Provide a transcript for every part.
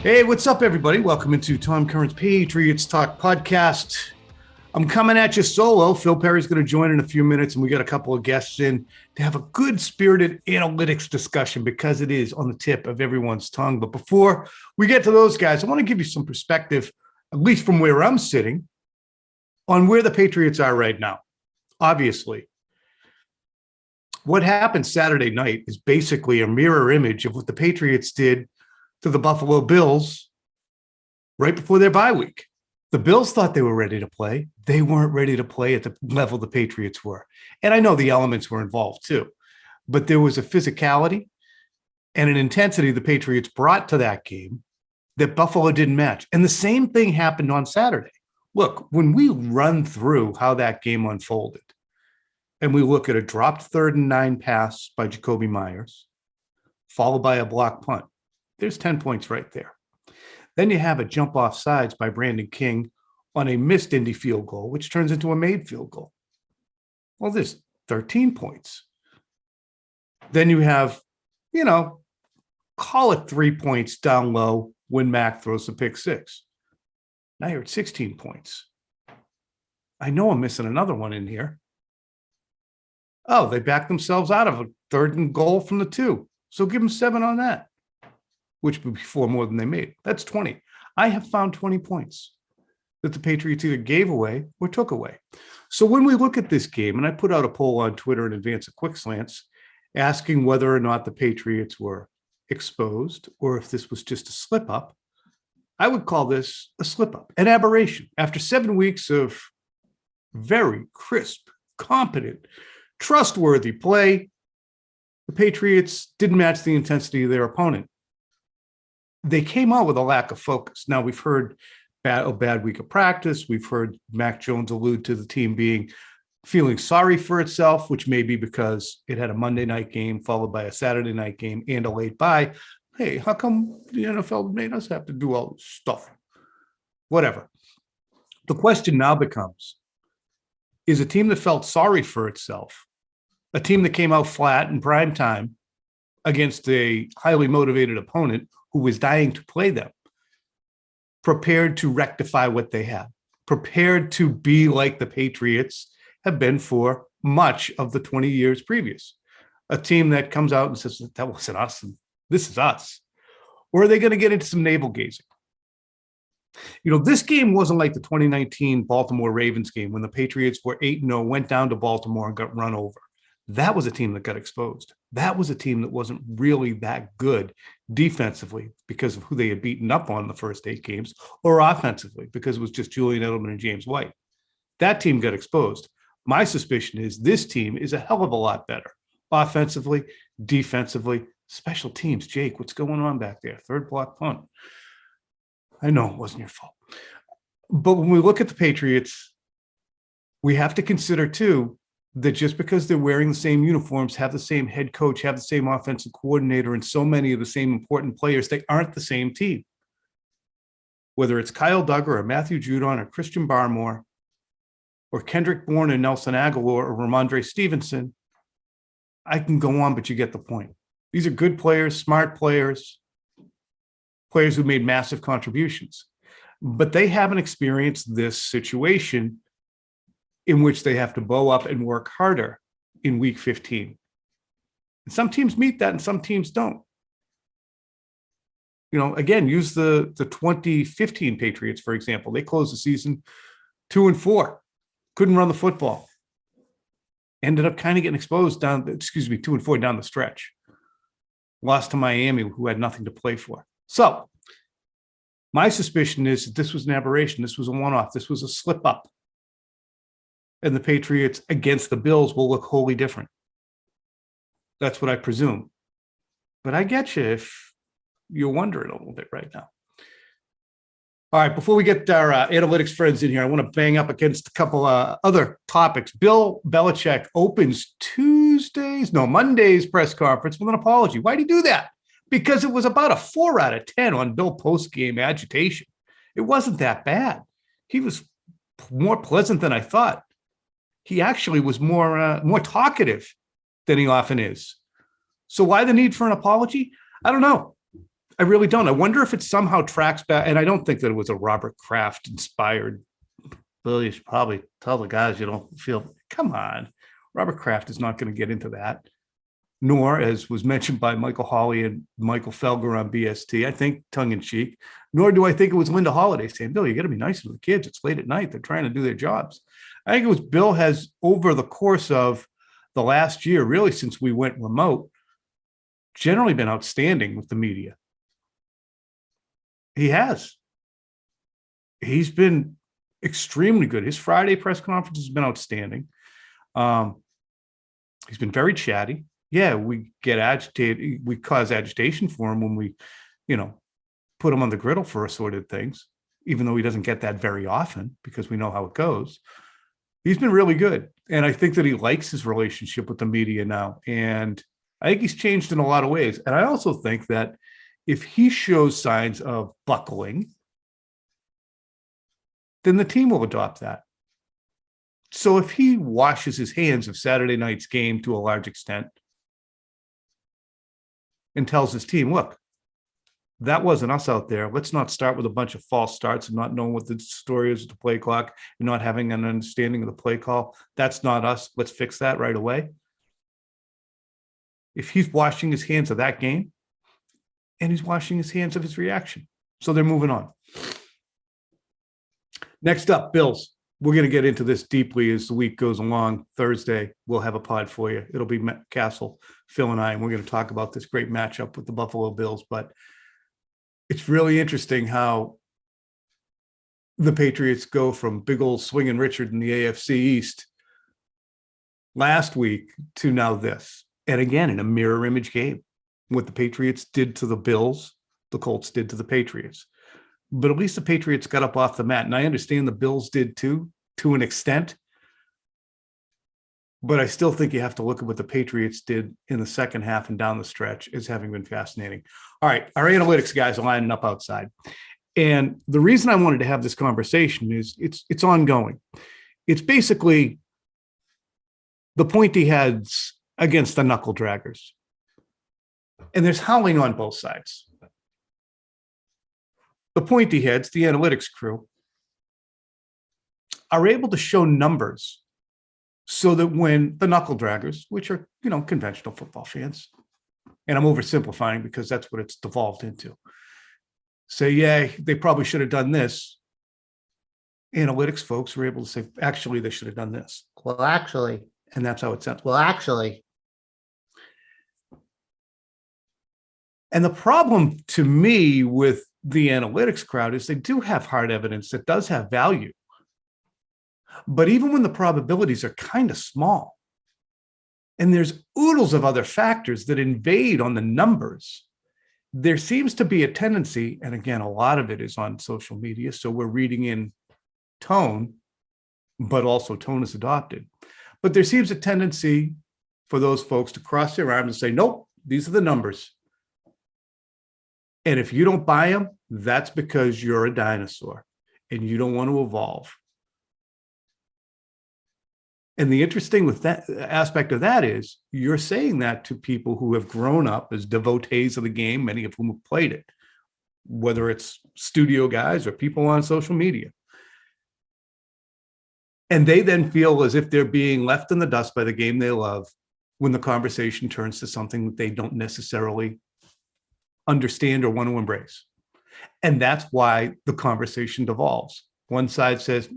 Hey, what's up, everybody? Welcome into Tom Curran's Patriots Talk Podcast. I'm coming at you solo. Phil Perry's going to join in a few minutes, and we got a couple of guests in to have a good-spirited analytics discussion because it is on the tip of everyone's tongue. But before we get to those guys, I want to give you some perspective, at least from where I'm sitting, on where the Patriots are right now. Obviously, what happened Saturday night is basically a mirror image of what the Patriots did to the Buffalo Bills right before their bye week. The Bills thought they were ready to play. They weren't ready to play at the level the Patriots were. And I know the elements were involved too, but there was a physicality and an intensity the Patriots brought to that game that Buffalo didn't match. And the same thing happened on Saturday. Look, when we run through how that game unfolded and we look at a dropped 3rd and 9 pass by Jacoby Myers, followed by a block punt, there's 10 points right there. Then you have a jump off sides by Brandon King on a missed Indy field goal, which turns into a made field goal. Well, there's 13 points. Then you have, call it 3 points down low when Mac throws the pick six. Now you're at 16 points. I know I'm missing another one in here. Oh, they backed themselves out of a 3rd and goal from the 2. So give them 7 on that, which would be 4 more than they made. That's 20. I have found 20 points that the Patriots either gave away or took away. So when we look at this game, and I put out a poll on Twitter in advance of Quick Slants, asking whether or not the Patriots were exposed or if this was just a slip up, I would call this a slip up, an aberration. After 7 weeks of very crisp, competent, trustworthy play, the Patriots didn't match the intensity of their opponent. They came out with a lack of focus. Now, we've heard a bad week of practice. We've heard Mac Jones allude to the team feeling sorry for itself, which may be because it had a Monday night game followed by a Saturday night game and a late bye. Hey, how come the NFL made us have to do all this stuff? Whatever. The question now becomes, is a team that felt sorry for itself, a team that came out flat in prime time against a highly motivated opponent who was dying to play them, prepared to rectify what they had, prepared to be like the Patriots have been for much of the 20 years previous, a team that comes out and says, that wasn't us, and this is us? Or are they going to get into some navel gazing? This game wasn't like the 2019 Baltimore Ravens game when the Patriots were 8-0, went down to Baltimore and got run over. That was a team that got exposed. That was a team that wasn't really that good defensively because of who they had beaten up on the first 8 games, or offensively because it was just Julian Edelman and James White. That team got exposed. My suspicion is this team is a hell of a lot better offensively, defensively, special teams. Jake, what's going on back there? 3rd block punt. I know it wasn't your fault. But when we look at the Patriots, we have to consider, too, that just because they're wearing the same uniforms, have the same head coach, have the same offensive coordinator, and so many of the same important players, they aren't the same team. Whether it's Kyle Duggar or Matthew Judon or Christian Barmore or Kendrick Bourne and Nelson Aguilar or Ramondre Stevenson, I can go on, but you get the point. These are good players, smart players, players who made massive contributions. But they haven't experienced this situation in which they have to bow up and work harder in week 15. And some teams meet that and some teams don't. Again, use the 2015 Patriots, for example. They closed the season 2-4, couldn't run the football. Ended up kind of getting exposed 2-4 down the stretch. Lost to Miami, who had nothing to play for. So my suspicion is that this was an aberration. This was a one-off. This was a slip-up. And the Patriots against the Bills will look wholly different. That's what I presume. But I get you if you're wondering a little bit right now. All right, before we get our analytics friends in here, I want to bang up against a couple other topics. Bill Belichick opens Monday's press conference with an apology. Why'd he do that? Because it was about a 4 out of 10 on Bill post-game agitation. It wasn't that bad. He was more pleasant than I thought. He actually was more talkative than he often is. So why the need for an apology? I don't know. I really don't. I wonder if it somehow tracks back. And I don't think that it was a Robert Kraft inspired. Bill, you should probably tell the guys you don't feel, come on. Robert Kraft is not going to get into that. Nor, as was mentioned by Michael Hawley and Michael Felger on BST, I think tongue in cheek, nor do I think it was Linda Holiday saying, Bill, you got to be nice to the kids. It's late at night. They're trying to do their jobs. I think it was Bill has, over the course of the last year, really since we went remote, generally been outstanding with the media. He has. He's been extremely good. His Friday press conference has been outstanding. He's been very chatty. Yeah, we get agitated. We cause agitation for him when we, put him on the griddle for assorted things, even though he doesn't get that very often because we know how it goes. He's been really good. And I think that he likes his relationship with the media now. And I think he's changed in a lot of ways. And I also think that if he shows signs of buckling, then the team will adopt that. So if he washes his hands of Saturday night's game to a large extent and tells his team, look, that wasn't us out there. Let's not start with a bunch of false starts and not knowing what the story is with the play clock and not having an understanding of the play call. That's not us. Let's fix that right away. If he's washing his hands of that game and he's washing his hands of his reaction. So they're moving on. Next up, Bills. We're going to get into this deeply as the week goes along. Thursday, we'll have a pod for you. It'll be Castle, Phil, and I, and we're going to talk about this great matchup with the Buffalo Bills. But it's really interesting how the Patriots go from big old swinging Richard in the AFC East last week to now this. And again, in a mirror image game, what the Patriots did to the Bills, the Colts did to the Patriots. But at least the Patriots got up off the mat. And I understand the Bills did too, to an extent. But I still think you have to look at what the Patriots did in the second half and down the stretch as having been fascinating. All right, our analytics guys are lining up outside. And the reason I wanted to have this conversation is it's ongoing. It's basically the pointy heads against the knuckle draggers. And there's howling on both sides. The pointy heads, the analytics crew, are able to show numbers so that when the knuckle draggers, which are, conventional football fans, and I'm oversimplifying because that's what it's devolved into, say, yeah, they probably should have done this. Analytics folks were able to say, actually, they should have done this. Well, actually. And that's how it sounds. Well, actually. And the problem to me with the analytics crowd is they do have hard evidence that does have value. But even when the probabilities are kind of small, and there's oodles of other factors that invade on the numbers, there seems to be a tendency, and again, a lot of it is on social media, so we're reading in tone, but also tone is adopted. But there seems a tendency for those folks to cross their arms and say, nope, these are the numbers. And if you don't buy them, that's because you're a dinosaur and you don't want to evolve. And the interesting with that aspect of that is you're saying that to people who have grown up as devotees of the game, many of whom have played it, whether it's studio guys or people on social media. And they then feel as if they're being left in the dust by the game they love when the conversation turns to something that they don't necessarily understand or want to embrace. And that's why the conversation devolves. One side says,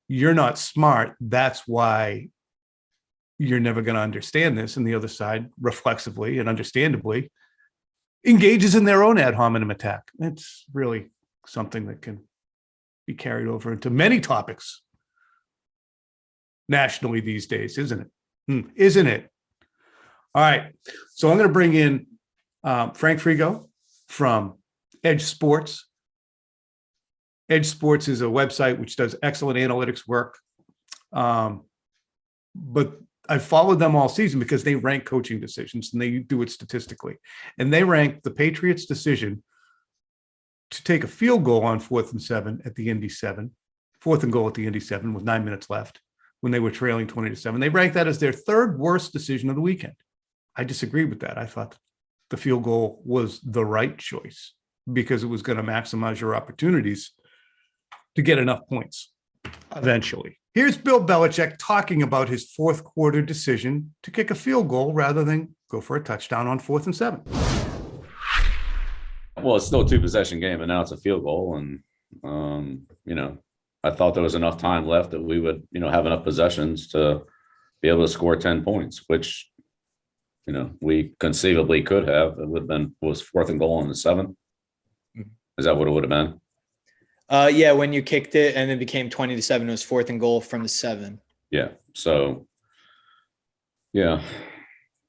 you're not smart. That's why you're never going to understand this. And the other side, reflexively and understandably, engages in their own ad hominem attack. It's really something that can be carried over into many topics nationally these days, isn't it? Isn't it? All right. So I'm going to bring in Frank Frigo from EdjSports. EdjSports is a website which does excellent analytics work. But I followed them all season because they rank coaching decisions and they do it statistically. And they rank the Patriots' decision to take a field goal on 4th and 7 at the Indy 7, 4th and goal at the Indy 7 with 9 minutes left when they were trailing 20-7. They ranked that as their third worst decision of the weekend. I disagree with that. I thought the field goal was the right choice because it was going to maximize your opportunities to get enough points eventually. Here's Bill Belichick talking about his fourth quarter decision to kick a field goal rather than go for a touchdown on 4th and 7. Well, it's still a 2-possession game, and now it's a field goal. And, I thought there was enough time left that we would, have enough possessions to be able to score 10 points, which, we conceivably could have. It would have been, was 4th and goal on the 7th. Is that what it would have been? Yeah, when you kicked it and it became 20-7, it was 4th and goal from the 7. Yeah. So, yeah.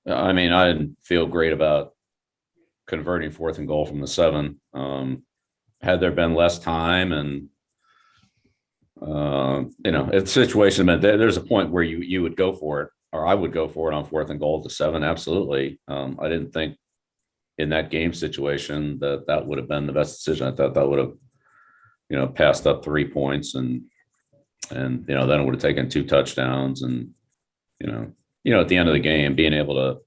I mean, I didn't feel great about converting 4th and goal from the 7. Had there been less time and, it's a situation that there's a point where you would go for it, or I would go for it on 4th and goal at the 7. Absolutely. I didn't think in that game situation that would have been the best decision. I thought that would have, passed up 3 points and then it would have taken 2 touchdowns and, at the end of the game, being able to,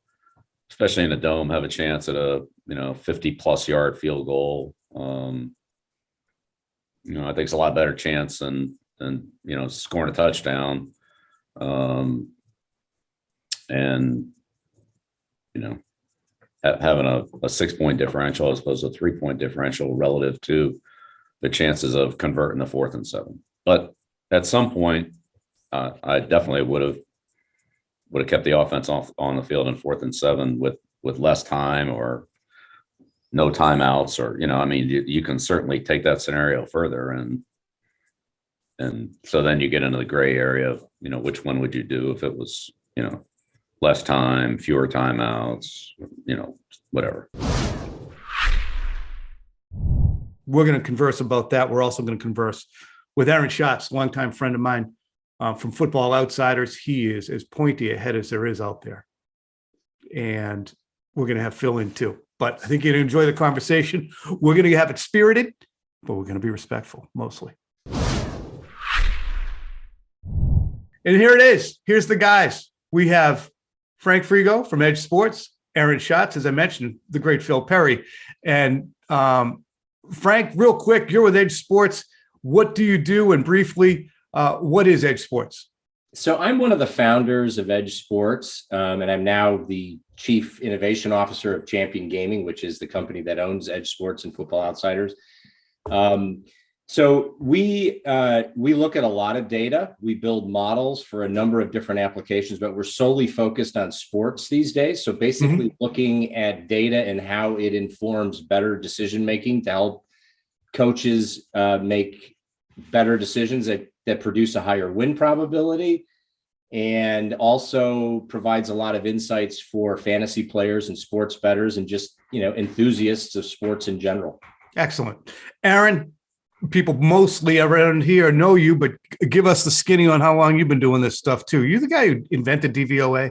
especially in a dome, have a chance at a, 50+ yard field goal. I think it's a lot better chance than scoring a touchdown. And, having a 6-point differential as opposed to a 3-point differential relative to the chances of converting the 4th and 7. But at some point, I definitely would have kept the offense on the field in 4th and 7 with less time or no timeouts, or you can certainly take that scenario further, and so then you get into the gray area of which one would you do if it was less time, fewer timeouts, whatever. We're going to converse about that. We're also going to converse with Aaron Schatz, longtime friend of mine from Football Outsiders. He is as pointy a head as there is out there. And we're going to have Phil in too. But I think you're going to enjoy the conversation. We're going to have it spirited, but we're going to be respectful mostly. And here it is. Here's the guys. We have Frank Frigo from EdjSports, Aaron Schatz, as I mentioned, the great Phil Perry. And Frank, real quick, you're with EdjSports. What do you do? And briefly, what is EdjSports? So I'm one of the founders of EdjSports, and I'm now the Chief Innovation Officer of Champion Gaming, which is the company that owns EdjSports and Football Outsiders. So we look at a lot of data. We build models for a number of different applications, but we're solely focused on sports these days. So basically looking at data and how it informs better decision-making to help coaches make better decisions that produce a higher win probability, and also provides a lot of insights for fantasy players and sports bettors and just, enthusiasts of sports in general. Excellent. Aaron, people mostly around here know you, but give us the skinny on how long you've been doing this stuff too. You're the guy who invented DVOA.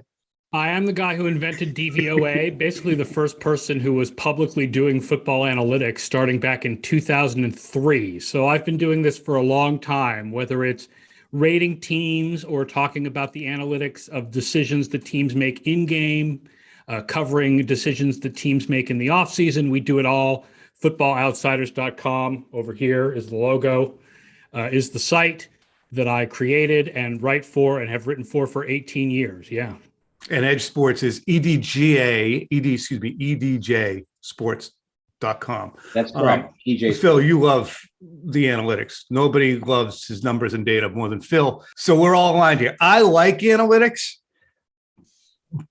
I am the guy who invented DVOA, basically the first person who was publicly doing football analytics starting back in 2003. So I've been doing this for a long time, whether it's rating teams or talking about the analytics of decisions that teams make in game, covering decisions that teams make in the offseason. We do it all. FootballOutsiders.com over here is the logo, is the site that I created and write for and have written for 18 years. Yeah. And EdjSports is EDJSports.com. That's correct. Phil, you love the analytics. Nobody loves his numbers and data more than Phil. So we're all aligned here. I like analytics,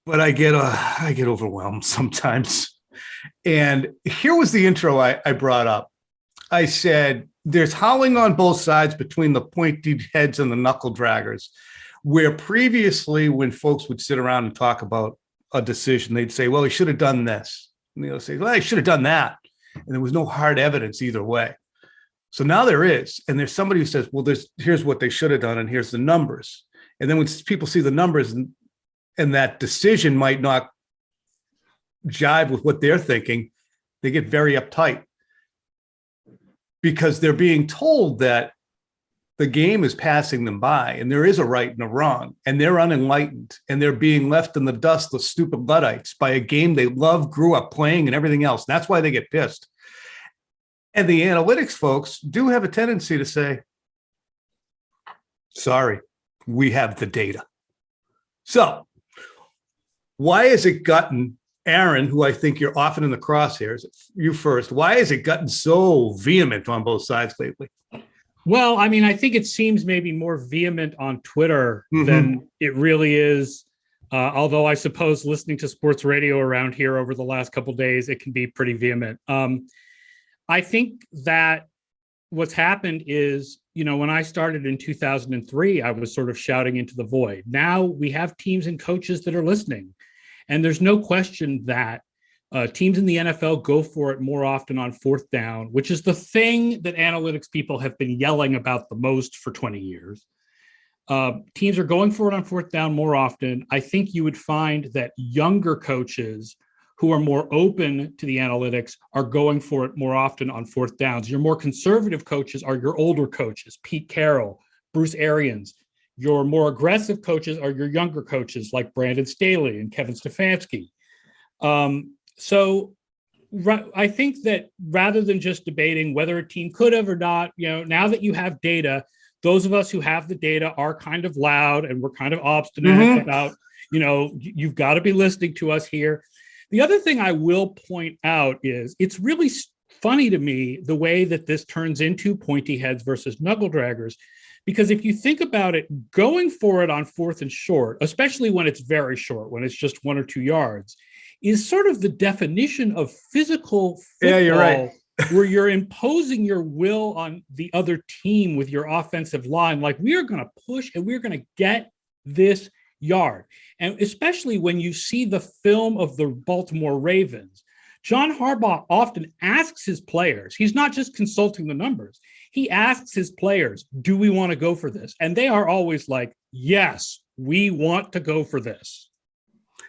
but I get overwhelmed sometimes. And here was the intro I brought up. I said, there's howling on both sides between the pointy heads and the knuckle draggers, where previously when folks would sit around and talk about a decision, they'd say, well, he should have done this. And they'll say, well, he should have done that. And there was no hard evidence either way. So now there is. And there's somebody who says, well, here's what they should have done, and here's the numbers. And then when people see the numbers and that decision might not jive with what they're thinking, they get very uptight because they're being told that the game is passing them by, and there is a right and a wrong, and they're unenlightened, and they're being left in the dust, the stupid Luddites, by a game they love, grew up playing, and everything else. That's why they get pissed. And the analytics folks do have a tendency to say, sorry, we have the data. So why has it gotten, Aaron, who I think you're often in the crosshairs, you first, why has it gotten so vehement on both sides lately? Well, I mean, I think it seems maybe more vehement on Twitter than it really is. Although I suppose listening to sports radio around here over the last couple of days, it can be pretty vehement. I think that what's happened is, when I started in 2003, I was sort of shouting into the void. Now we have teams and coaches that are listening. And there's no question that teams in the NFL go for it more often on fourth down, which is the thing that analytics people have been yelling about the most for 20 years. Teams are going for it on fourth down more often. I think you would find that younger coaches who are more open to the analytics are going for it more often on fourth downs. Your more conservative coaches are your older coaches, Pete Carroll, Bruce Arians. Your more aggressive coaches are your younger coaches like Brandon Staley and Kevin Stefanski. So I think that rather than just debating whether a team could have or not, now that you have data, those of us who have the data are kind of loud and we're kind of obstinate about, you've got to be listening to us here. The other thing I will point out is it's really funny to me the way that this turns into pointy heads versus knuckle draggers. Because if you think about it, going for it on fourth and short, especially when it's very short, when it's just 1 or 2 yards, is sort of the definition of physical football. Yeah, you're right. Where you're imposing your will on the other team with your offensive line. Like, we are going to push and we're going to get this yard. And especially when you see the film of the Baltimore Ravens, John Harbaugh often asks his players, he's not just consulting the numbers. He asks his players, do we want to go for this? And they are always like, yes, we want to go for this.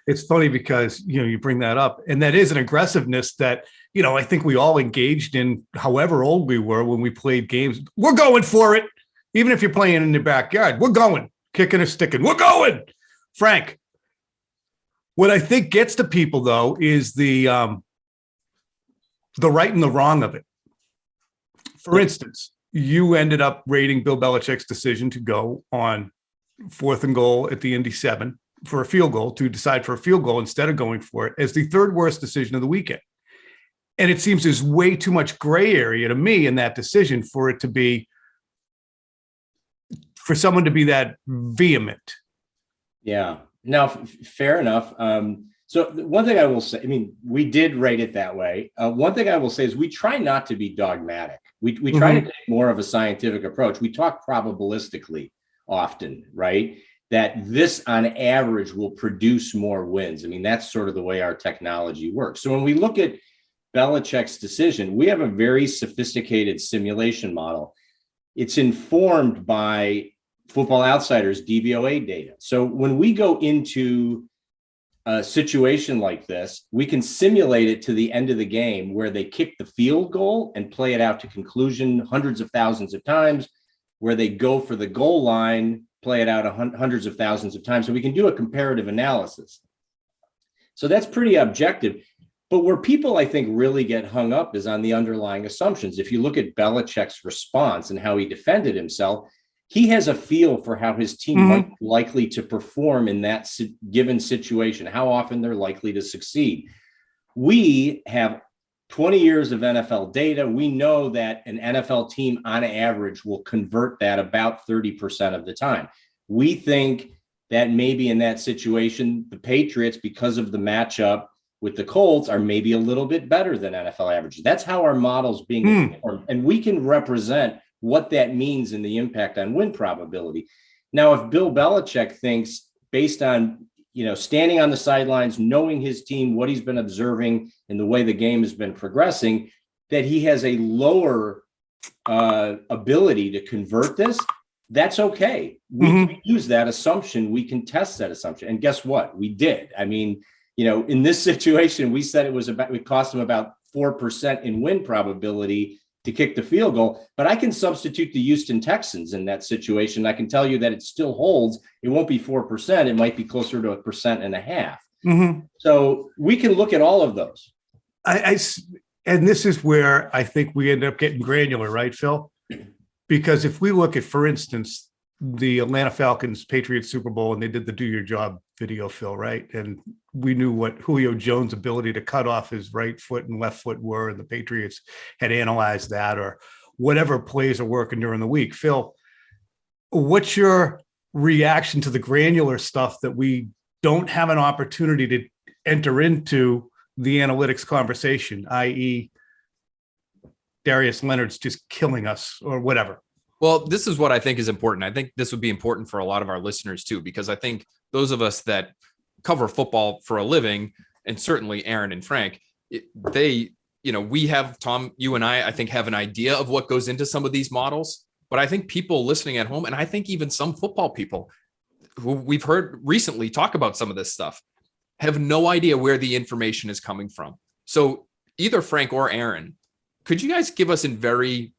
It's funny because, you bring that up, and that is an aggressiveness that, I think we all engaged in, however old we were when we played games. We're going for it. Even if you're playing in the backyard, we're going, kicking or sticking. We're going. Frank, what I think gets to people, though, is the right and the wrong of it. For instance, you ended up rating Bill Belichick's decision to go on fourth and goal at the Indy 7 for a field goal, to decide for a field goal instead of going for it, as the third worst decision of the weekend. And it seems there's way too much gray area to me in that decision for someone to be that vehement. Yeah, no, fair enough. So one thing I will say, we did rate it that way. One thing I will say is we try not to be dogmatic. We try to take more of a scientific approach. We talk probabilistically often, right? That this on average will produce more wins. That's sort of the way our technology works. So when we look at Belichick's decision, we have a very sophisticated simulation model. It's informed by Football Outsiders DVOA data. So when we go into a situation like this, we can simulate it to the end of the game where they kick the field goal and play it out to conclusion hundreds of thousands of times, where they go for the goal line, play it out hundreds of thousands of times. So we can do a comparative analysis. So that's pretty objective. But where people, I think, really get hung up is on the underlying assumptions. If you look at Belichick's response and how he defended himself, he has a feel for how his team might be likely to perform in that given situation, how often they're likely to succeed. We have 20 years of NFL data. We know that an NFL team on average will convert that about 30% of the time. We think that maybe in that situation, the Patriots, because of the matchup with the Colts, are maybe a little bit better than NFL averages. That's how our model's being informed. And we can represent what that means in the impact on win probability. Now, if Bill Belichick thinks, based on, standing on the sidelines, knowing his team, what he's been observing and the way the game has been progressing, that he has a lower ability to convert this, that's okay. We can use that assumption. We can test that assumption. And guess what? We did. In this situation, we said it cost him about 4% in win probability to kick the field goal, but I can substitute the Houston Texans in that situation. I can tell you that it still holds. It won't be 4%. It might be closer to 1.5%. Mm-hmm. So we can look at all of those. And this is where I think we end up getting granular, right, Phil? Because if we look at, for instance, the Atlanta Falcons Patriots Super Bowl, and they did the "Do Your Job" video, Phil, right? And we knew what Julio Jones' ability to cut off his right foot and left foot were, and the Patriots had analyzed that, or whatever plays are working during the week. Phil, what's your reaction to the granular stuff that we don't have an opportunity to enter into the analytics conversation, i.e., Darius Leonard's just killing us or whatever? Well, this is what I think is important. I think this would be important for a lot of our listeners too, because I think those of us that cover football for a living, and certainly Aaron and Frank, we have, Tom, you and I think have an idea of what goes into some of these models, but I think people listening at home, and I think even some football people who we've heard recently talk about some of this stuff, have no idea where the information is coming from. So either Frank or Aaron, could you guys give us in very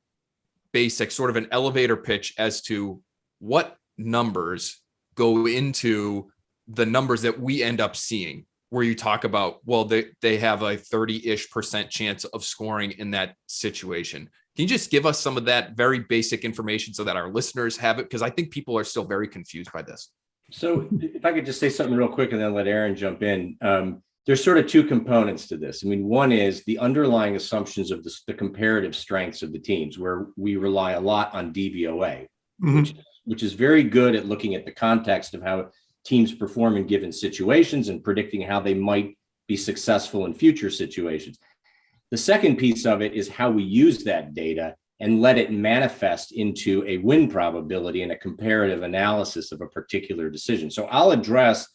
basic sort of an elevator pitch as to what numbers go into the numbers that we end up seeing, where you talk about, well, they have a 30-ish% chance of scoring in that situation? Can you just give us some of that very basic information so that our listeners have it? Because I think people are still very confused by this. So if I could just say something real quick and then let Aaron jump in. There's sort of two components to this. I mean, one is the underlying assumptions of the comparative strengths of the teams, where we rely a lot on DVOA, which is very good at looking at the context of how teams perform in given situations and predicting how they might be successful in future situations. The second piece of it is how we use that data and let it manifest into a win probability and a comparative analysis of a particular decision. So I'll address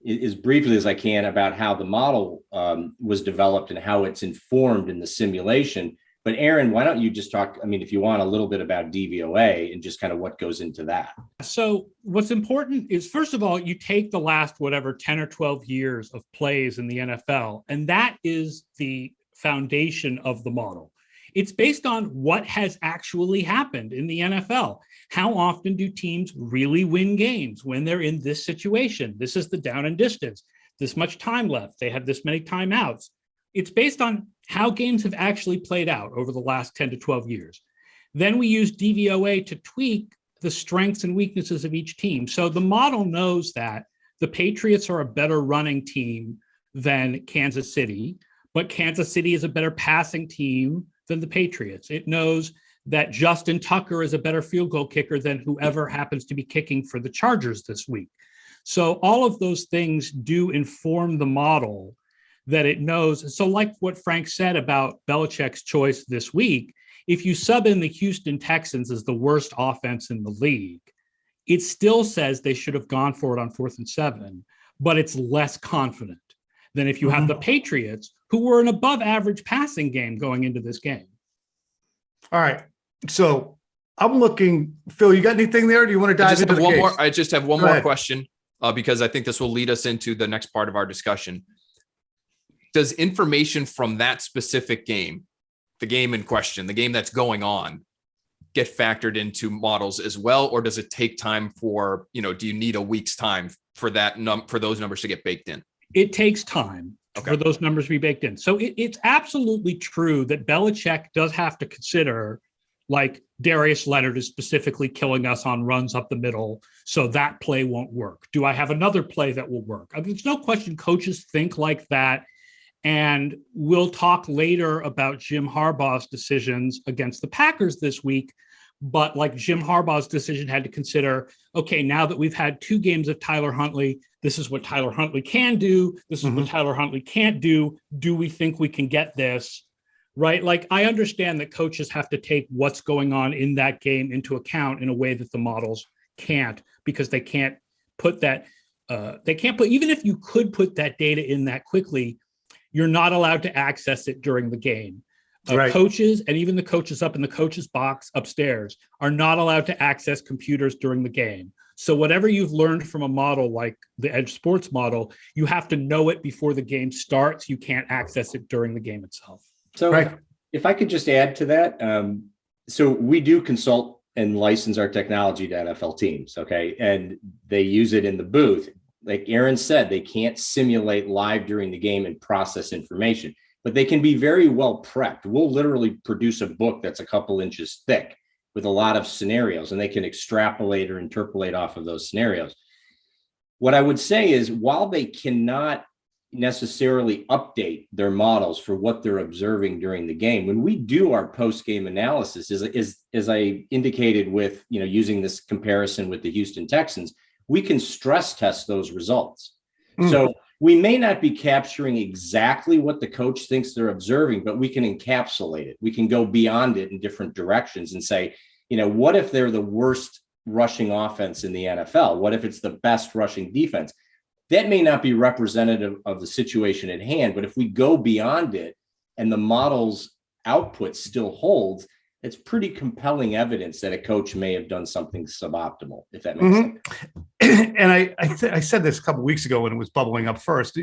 as briefly as I can about how the model was developed and how it's informed in the simulation. But Aaron, why don't you just talk, if you want, a little bit about DVOA and just kind of what goes into that. So what's important is, first of all, you take the last, 10 or 12 years of plays in the NFL, and that is the foundation of the model. It's based on what has actually happened in the NFL. How often do teams really win games when they're in this situation? This is the down and distance, this much time left, they have this many timeouts. It's based on how games have actually played out over the last 10 to 12 years. Then we use DVOA to tweak the strengths and weaknesses of each team. So the model knows that the Patriots are a better running team than Kansas City, but Kansas City is a better passing team than the Patriots. It knows that Justin Tucker is a better field goal kicker than whoever happens to be kicking for the Chargers this week. So all of those things do inform the model that it knows. So like what Frank said about Belichick's choice this week, if you sub in the Houston Texans as the worst offense in the league, it still says they should have gone for it on 4th and 7, but it's less confident than if you have the Patriots, who were an above average passing game going into this game. All right. So I'm looking, Phil, you got anything there? Do you want to dive into the case? I just have one more question because I think this will lead us into the next part of our discussion. Does information from that specific game, the game in question, the game that's going on, get factored into models as well? Or does it take time for, do you need a week's time for that for those numbers to get baked in? It takes time for those numbers to be baked in. So it's absolutely true that Belichick does have to consider, like, Darius Leonard is specifically killing us on runs up the middle, so that play won't work. Do I have another play that will work? There's no question coaches think like that. And we'll talk later about Jim Harbaugh's decisions against the Packers this week. But like Jim Harbaugh's decision had to consider, okay, now that we've had 2 games of Tyler Huntley, this is what Tyler Huntley can do. This is what Tyler Huntley can't do. Do we think we can get this? Right? Like, I understand that coaches have to take what's going on in that game into account in a way that the models can't, because they can't put that, even if you could put that data in that quickly, you're not allowed to access it during the game. Coaches and even the coaches up in the coaches box upstairs are not allowed to access computers during the game. So whatever you've learned from a model like the EdjSports model, you have to know it before the game starts. You can't access it during the game itself. So If I could just add to that. So we do consult and license our technology to NFL teams. Okay. And they use it in the booth. Like Aaron said, they can't simulate live during the game and process information, but they can be very well prepped. We'll literally produce a book that's a couple inches thick with a lot of scenarios, and they can extrapolate or interpolate off of those scenarios. What I would say is, while they cannot necessarily update their models for what they're observing during the game, when we do our post-game analysis, as I indicated with, using this comparison with the Houston Texans, we can stress test those results. So we may not be capturing exactly what the coach thinks they're observing, but we can encapsulate it. We can go beyond it in different directions and say, what if they're the worst rushing offense in the NFL? What if it's the best rushing defense? That may not be representative of the situation at hand, but if we go beyond it and the model's output still holds, it's pretty compelling evidence that a coach may have done something suboptimal, if that makes sense. And I said this a couple of weeks ago when it was bubbling up first.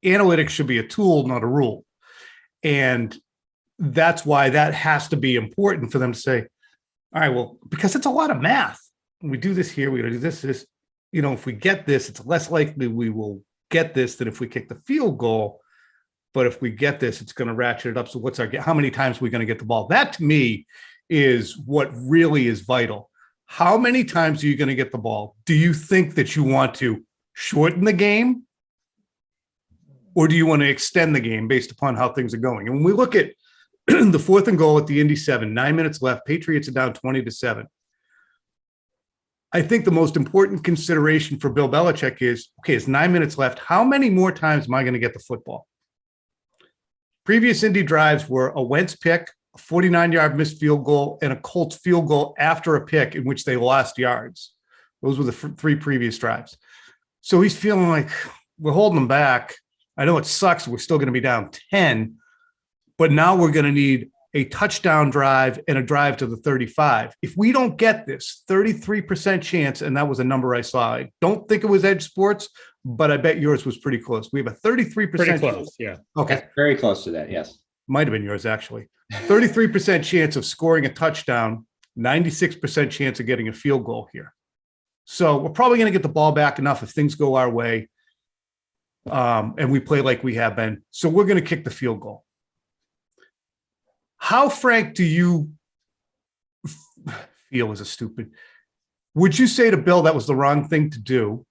Analytics should be a tool, not a rule. And that's why that has to be important for them to say, all right, well, because it's a lot of math. When we do this here, we do this, if we get this, it's less likely we will get this than if we kick the field goal. But if we get this, it's going to ratchet it up. So how many times are we going to get the ball? That to me is what really is vital. How many times are you going to get the ball? Do you think that you want to shorten the game, or do you want to extend the game based upon how things are going? And when we look at the 4th and goal at the Indy 7, 9 minutes left, Patriots are down 20-7. I think the most important consideration for Bill Belichick is, okay, it's 9 minutes left. How many more times am I going to get the football? Previous Indy drives were a Wentz pick, a 49-yard missed field goal, and a Colts field goal after a pick in which they lost yards. Those were the 3 previous drives. So he's feeling like we're holding them back. I know it sucks. We're still going to be down 10, but now we're going to need a touchdown drive and a drive to the 35. If we don't get this, 33% chance, and that was a number I saw. I don't think it was EdjSports, but I bet yours was pretty close. We have a 33%. Pretty close, yeah. Okay. Very close to that, yes. Might have been yours, actually. 33% chance of scoring a touchdown, 96% chance of getting a field goal here. So we're probably going to get the ball back enough if things go our way, and we play like we have been. So we're going to kick the field goal. How frank do you feel is a stupid? Would you say to Bill that was the wrong thing to do?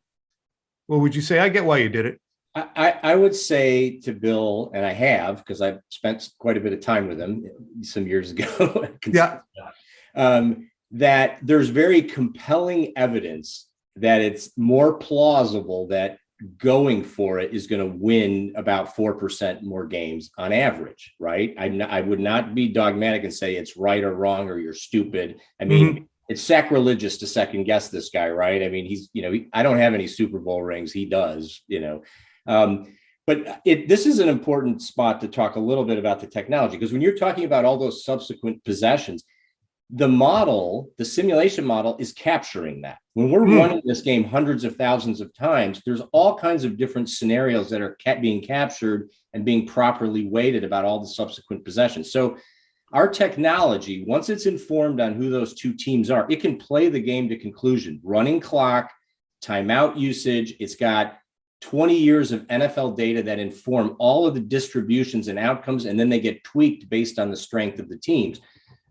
Or would you say, I get why you did it? I would say to Bill, and I have, because I've spent quite a bit of time with him some years ago. Yeah. That there's very compelling evidence that it's more plausible that going for it is going to win about 4% more games on average, right? I would not be dogmatic and say it's right or wrong or you're stupid. I mean, it's sacrilegious to second guess this guy, right? I mean, he's, I don't have any Super Bowl rings. He does, but this is an important spot to talk a little bit about the technology, because when you're talking about all those subsequent possessions, the simulation model is capturing that. When we're running this game hundreds of thousands of times, there's all kinds of different scenarios that are being captured and being properly weighted about all the subsequent possessions. So our technology, once it's informed on who those two teams are, it can play the game to conclusion, running clock, timeout usage. It's got 20 years of NFL data that inform all of the distributions and outcomes, and then they get tweaked based on the strength of the teams.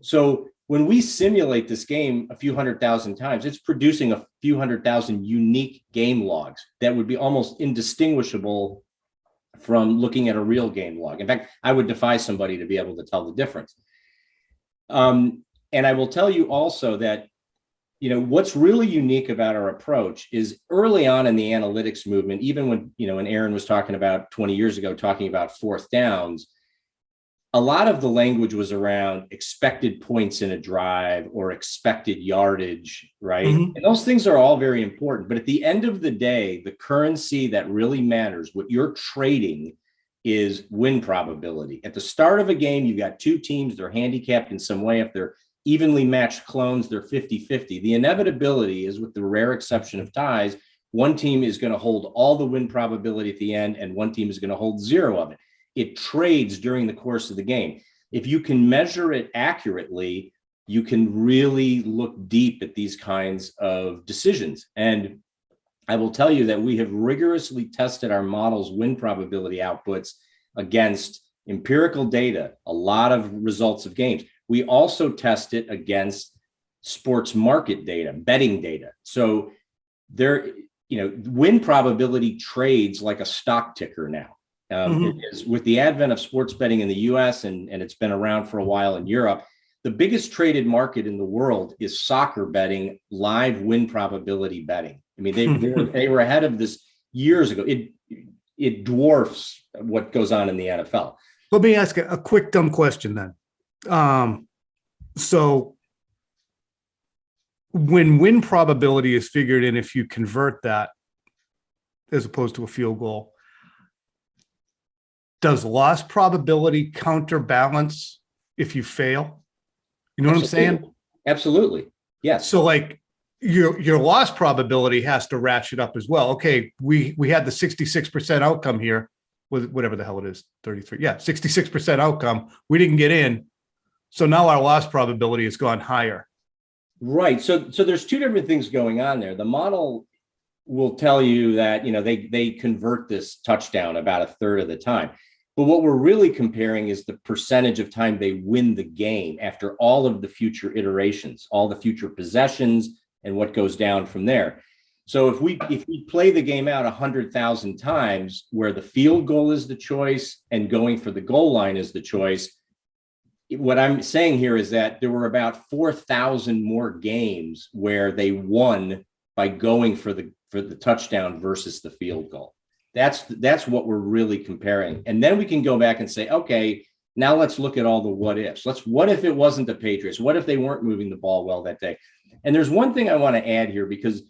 So when we simulate this game a few 100,000 times, it's producing a few 100,000 unique game logs that would be almost indistinguishable from looking at a real game log. In fact, I would defy somebody to be able to tell the difference. And I will tell you also that, what's really unique about our approach is early on in the analytics movement, even when, when Aaron was talking about 20 years ago, talking about 4th downs, a lot of the language was around expected points in a drive or expected yardage, right? And those things are all very important. But at the end of the day, the currency that really matters, what you're trading, is win probability. At the start of a game, you've got two teams, they're handicapped in some way. If they're evenly matched clones, they're 50-50. The inevitability is, with the rare exception of ties, one team is going to hold all the win probability at the end, and one team is going to hold 0 of it. It trades during the course of the game. if you can measure it accurately, you can really look deep at these kinds of decisions. And I will tell you that we have rigorously tested our models' win probability outputs against empirical data, a lot of results of games. We also test it against sports market data, betting data. So there, win probability trades like a stock ticker now. It is, with the advent of sports betting in the US, and it's been around for a while in Europe, the biggest traded market in the world is soccer betting, live win probability betting. I mean, they were ahead of this years ago. It dwarfs what goes on in the NFL. Let me ask a quick dumb question then. So when win probability is figured in, if you convert that as opposed to a field goal, does loss probability counterbalance if you fail? You know what I'm saying? Absolutely. Yes. So like your loss probability has to ratchet up as well. Okay, we had the 66% outcome here with whatever the hell it is, 33. Yeah, 66% outcome. We didn't get in. So now our loss probability has gone higher. Right. So there's two different things going on there. The model will tell you that, they convert this touchdown about a third of the time. But what we're really comparing is the percentage of time they win the game after all of the future iterations, all the future possessions, and what goes down from there. So if we play the game out 100,000 times where the field goal is the choice and going for the goal line is the choice, what I'm saying here is that there were about 4,000 more games where they won by going for the touchdown versus the field goal. That's what we're really comparing. And then we can go back and say, okay, now let's look at all the what ifs. What if it wasn't the Patriots? What if they weren't moving the ball well that day? And there's one thing I want to add here, because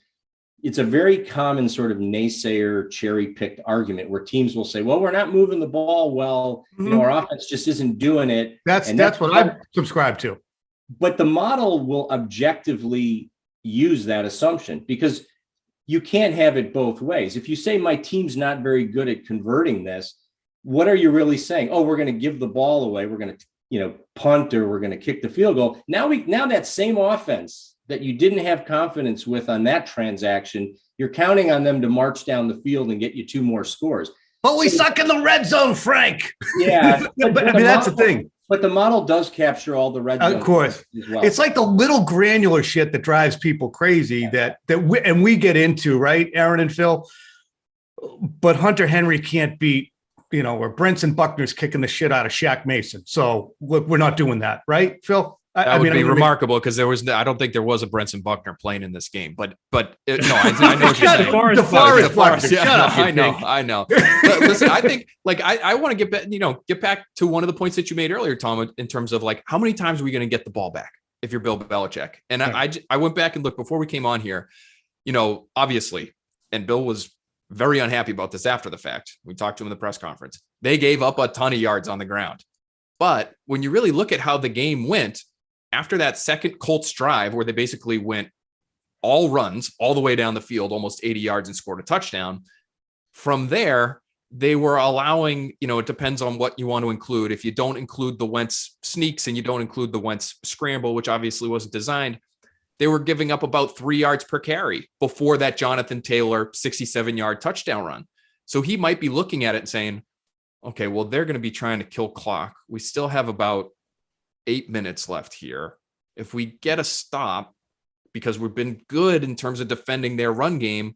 it's a very common sort of naysayer cherry-picked argument where teams will say, well, we're not moving the ball well. Our offense just isn't doing it. That's what I subscribe to. But the model will objectively use that assumption, because you can't have it both ways. If you say my team's not very good at converting this, what are you really saying? Oh, we're going to give the ball away. We're going to, punt, or we're going to kick the field goal. Now that same offense that you didn't have confidence with on that transaction, you're counting on them to march down the field and get you two more scores. But we suck in the red zone, Frank. Yeah. but I mean, that's the thing. But the model does capture all the red zone. Of course. As well. It's like the little granular shit that drives people crazy that we get into, right, Aaron and Phil? But Hunter Henry can't beat, or Brenson Buckner's kicking the shit out of Shaq Mason. So look, we're not doing that, right, Phil? That would be remarkable, because I don't think there was a Brenson Buckner playing in this game, but no, I know what you're saying. DeForest, yeah, shut up, I know. But listen, I think I want to get back to one of the points that you made earlier, Tom, in terms of how many times are we going to get the ball back if you're Bill Belichick? And I went back and looked before we came on here, obviously, and Bill was very unhappy about this after the fact. We talked to him in the press conference. They gave up a ton of yards on the ground, but when you really look at how the game went, after that second Colts drive, where they basically went all runs all the way down the field, almost 80 yards, and scored a touchdown, from there, they were allowing, it depends on what you want to include. If you don't include the Wentz sneaks and you don't include the Wentz scramble, which obviously wasn't designed, they were giving up about 3 yards per carry before that Jonathan Taylor 67-yard touchdown run. So he might be looking at it and saying, okay, well, they're going to be trying to kill clock. We still have about 8 minutes left here. If we get a stop, because we've been good in terms of defending their run game,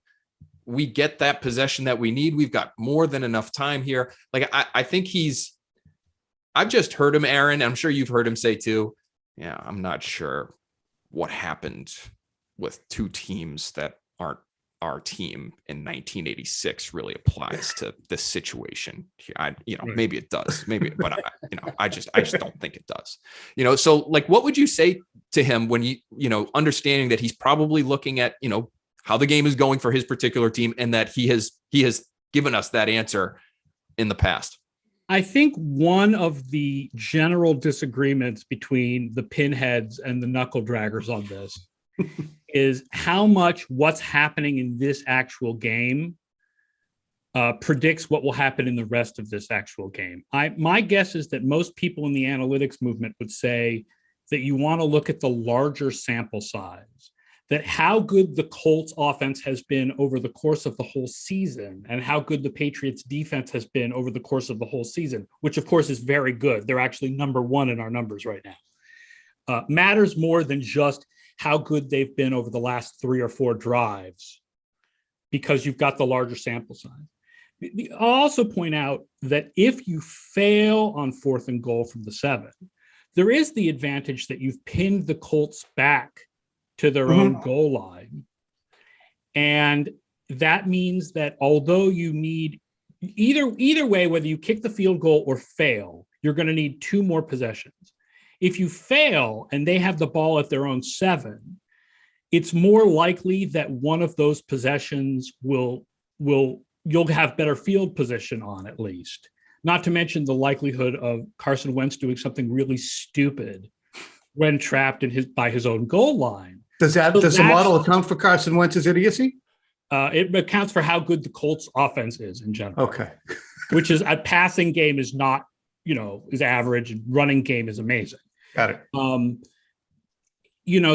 we get that possession that we need. We've got more than enough time here. I think I've just heard him, Aaron, I'm sure you've heard him say too, yeah, I'm not sure what happened with two teams that aren't our team in 1986 really applies to this situation. Maybe it does, but I just don't think it does. So what would you say to him when understanding that he's probably looking at, how the game is going for his particular team, and that he has given us that answer in the past? I think one of the general disagreements between the pinheads and the knuckle draggers on this is how much what's happening in this actual game predicts what will happen in the rest of this actual game. My guess is that most people in the analytics movement would say that you want to look at the larger sample size, that how good the Colts offense has been over the course of the whole season and how good the Patriots defense has been over the course of the whole season, which of course is very good. They're actually number one in our numbers right now. Matters more than just how good they've been over the last 3 or 4 drives, because you've got the larger sample size. I'll also point out that if you fail on 4th and goal from the 7, there is the advantage that you've pinned the Colts back to their own goal line. And that means that although you need either way, whether you kick the field goal or fail, you're going to need 2 more possessions. If you fail and they have the ball at their own 7, it's more likely that one of those possessions you'll have better field position on, at least. Not to mention the likelihood of Carson Wentz doing something really stupid when trapped by his own goal line. Does the model account for Carson Wentz's idiocy? It accounts for how good the Colts offense is in general. Okay. Which is a passing game is not, is average, and running game is amazing. Got it.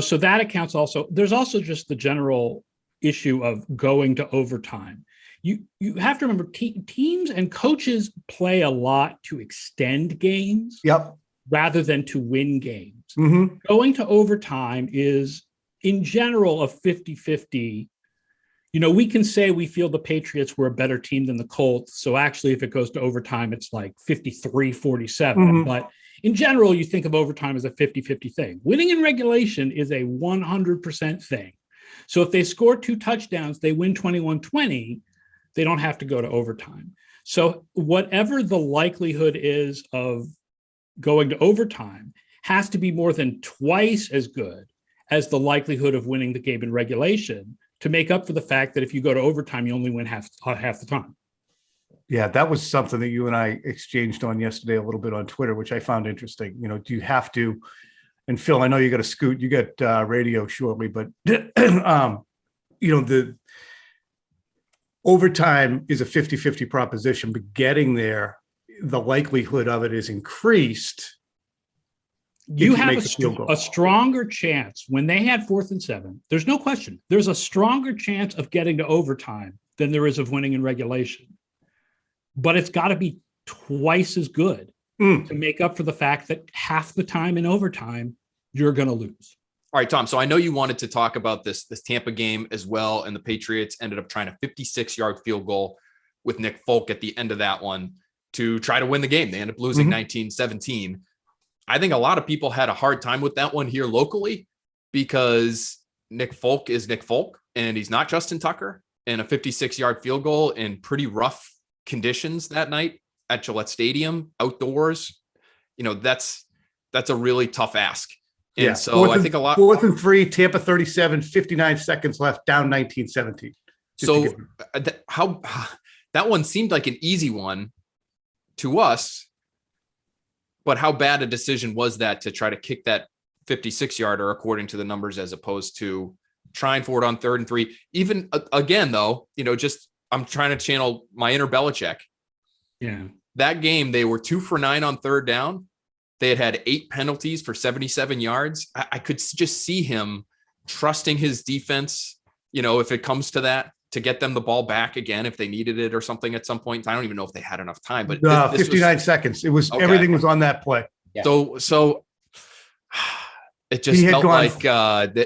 So that accounts also. There's also just the general issue of going to overtime. You have to remember teams and coaches play a lot to extend games. Yep. Rather than to win games. Mm-hmm. Going to overtime is, in general, a 50-50. We can say we feel the Patriots were a better team than the Colts. So actually, if it goes to overtime, it's like 53-47. But in general, you think of overtime as a 50-50 thing. Winning in regulation is a 100% thing. So if they score 2 touchdowns, they win 21-20, they don't have to go to overtime. So whatever the likelihood is of going to overtime has to be more than twice as good as the likelihood of winning the game in regulation to make up for the fact that if you go to overtime, you only win half the time. Yeah, that was something that you and I exchanged on yesterday a little bit on Twitter, which I found interesting. Do you have to, and Phil, I know you got to scoot, you got radio shortly, but the overtime is a 50-50 proposition, but getting there, the likelihood of it is increased. You have a stronger chance when they had 4th and 7. There's no question. There's a stronger chance of getting to overtime than there is of winning in regulation. But it's got to be twice as good to make up for the fact that half the time in overtime, you're going to lose. All right, Tom. So I know you wanted to talk about this Tampa game as well. And the Patriots ended up trying a 56-yard field goal with Nick Folk at the end of that one to try to win the game. They ended up losing 19-17. I think a lot of people had a hard time with that one here locally because Nick Folk is Nick Folk and he's not Justin Tucker, and a 56-yard field goal in pretty rough conditions that night at Gillette Stadium outdoors. That's a really tough ask. And so I think a lot 4th and 3, Tampa 37, 59 seconds left, down 19-17. So that one seemed like an easy one to us, but how bad a decision was that to try to kick that 56-yarder according to the numbers, as opposed to trying for it on 3rd and 3? Even again, though, I'm trying to channel my inner Belichick. Yeah. That game, they were 2 for 9 on 3rd down. They had 8 penalties for 77 yards. I could just see him trusting his defense, if it comes to that, to get them the ball back again if they needed it or something at some point. I don't even know if they had enough time, but 59 seconds. It was everything was on that play. Yeah. So it just felt like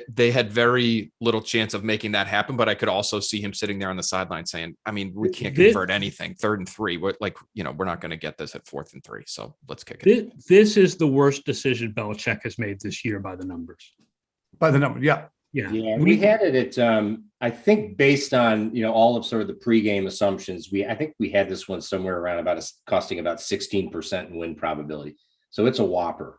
they had very little chance of making that happen. But I could also see him sitting there on the sideline saying, we can't convert anything. 3rd and 3. We're not going to get this at 4th and 3. So let's kick it. This is the worst decision Belichick has made this year by the numbers. Yeah. Yeah. We had it at, I think based on, all of sort of the pregame assumptions, I think we had this one somewhere around costing about 16% in win probability. So it's a whopper.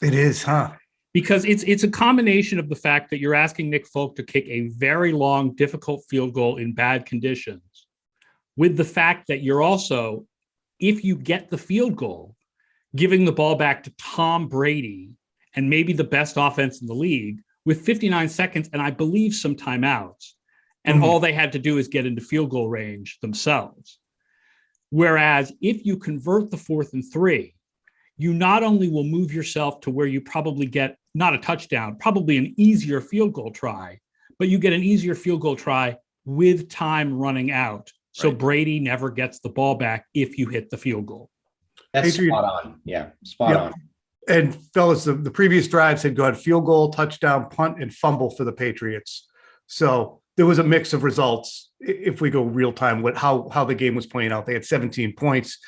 It is, huh? Because it's a combination of the fact that you're asking Nick Folk to kick a very long, difficult field goal in bad conditions, with the fact that you're also, if you get the field goal, giving the ball back to Tom Brady and maybe the best offense in the league with 59 seconds and I believe some timeouts. And all they had to do is get into field goal range themselves. Whereas if you convert the 4th and 3, you not only will move yourself to where you probably get not a touchdown, probably an easier field goal try, but you get an easier field goal try with time running out. So Brady never gets the ball back if you hit the field goal. That's Patriot- spot on. Yeah, spot on. And fellas, the previous drives had gone field goal, touchdown, punt, and fumble for the Patriots. So there was a mix of results. If we go real time, how the game was playing out, they had 17 points.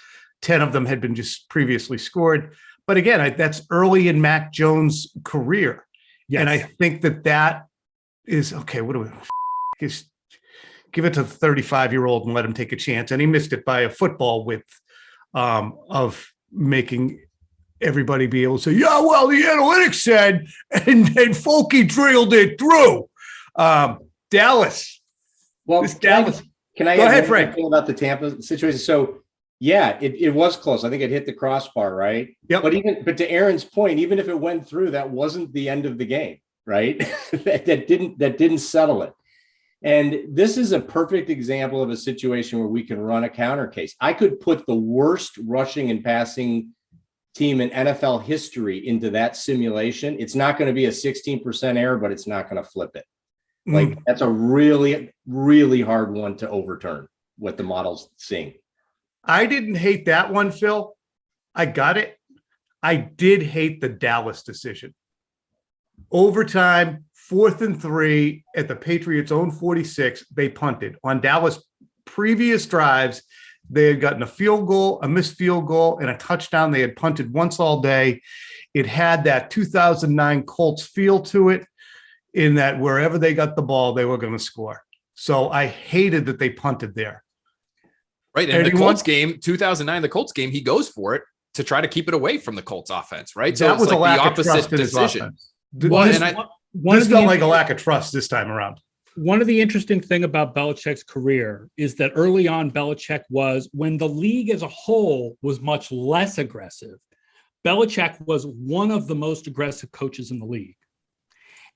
10 of them had been just previously scored. But again, that's early in Mac Jones' career. Yes. And I think that is, okay, what do we just give it to the 35-year-old and let him take a chance. And he missed it by a football width of making everybody be able to say, yeah, well, the analytics said, and Folky drilled it through. Dallas. Well, Dallas. Can I Go add ahead, one Frank. thing about the Tampa situation? So, yeah, it was close. I think it hit the crossbar, right? Yep. But to Aaron's point, even if it went through, that wasn't the end of the game, right? that didn't settle it. And this is a perfect example of a situation where we can run a counter case. I could put the worst rushing and passing team in NFL history into that simulation. It's not going to be a 16% error, but it's not going to flip it. Like, that's a really, really hard one to overturn, what the model's seeing. I didn't hate that one, Phil. I got it. I did hate the Dallas decision. Overtime, 4th and 3 at the Patriots' own 46, they punted. On Dallas' previous drives, they had gotten a field goal, a missed field goal, and a touchdown. They had punted once all day. It had that 2009 Colts feel to it, in that wherever they got the ball, they were going to score. So I hated that they punted there. Right. And the Colts game, 2009, the Colts game, he goes for it to try to keep it away from the Colts offense, right? So That it's was like a lack the of trust opposite in his decision. offense. Well, This, and this felt like a lack of trust this time around. One of the interesting thing about Belichick's career is that early on, Belichick was, when the league as a whole was much less aggressive, Belichick was one of the most aggressive coaches in the league.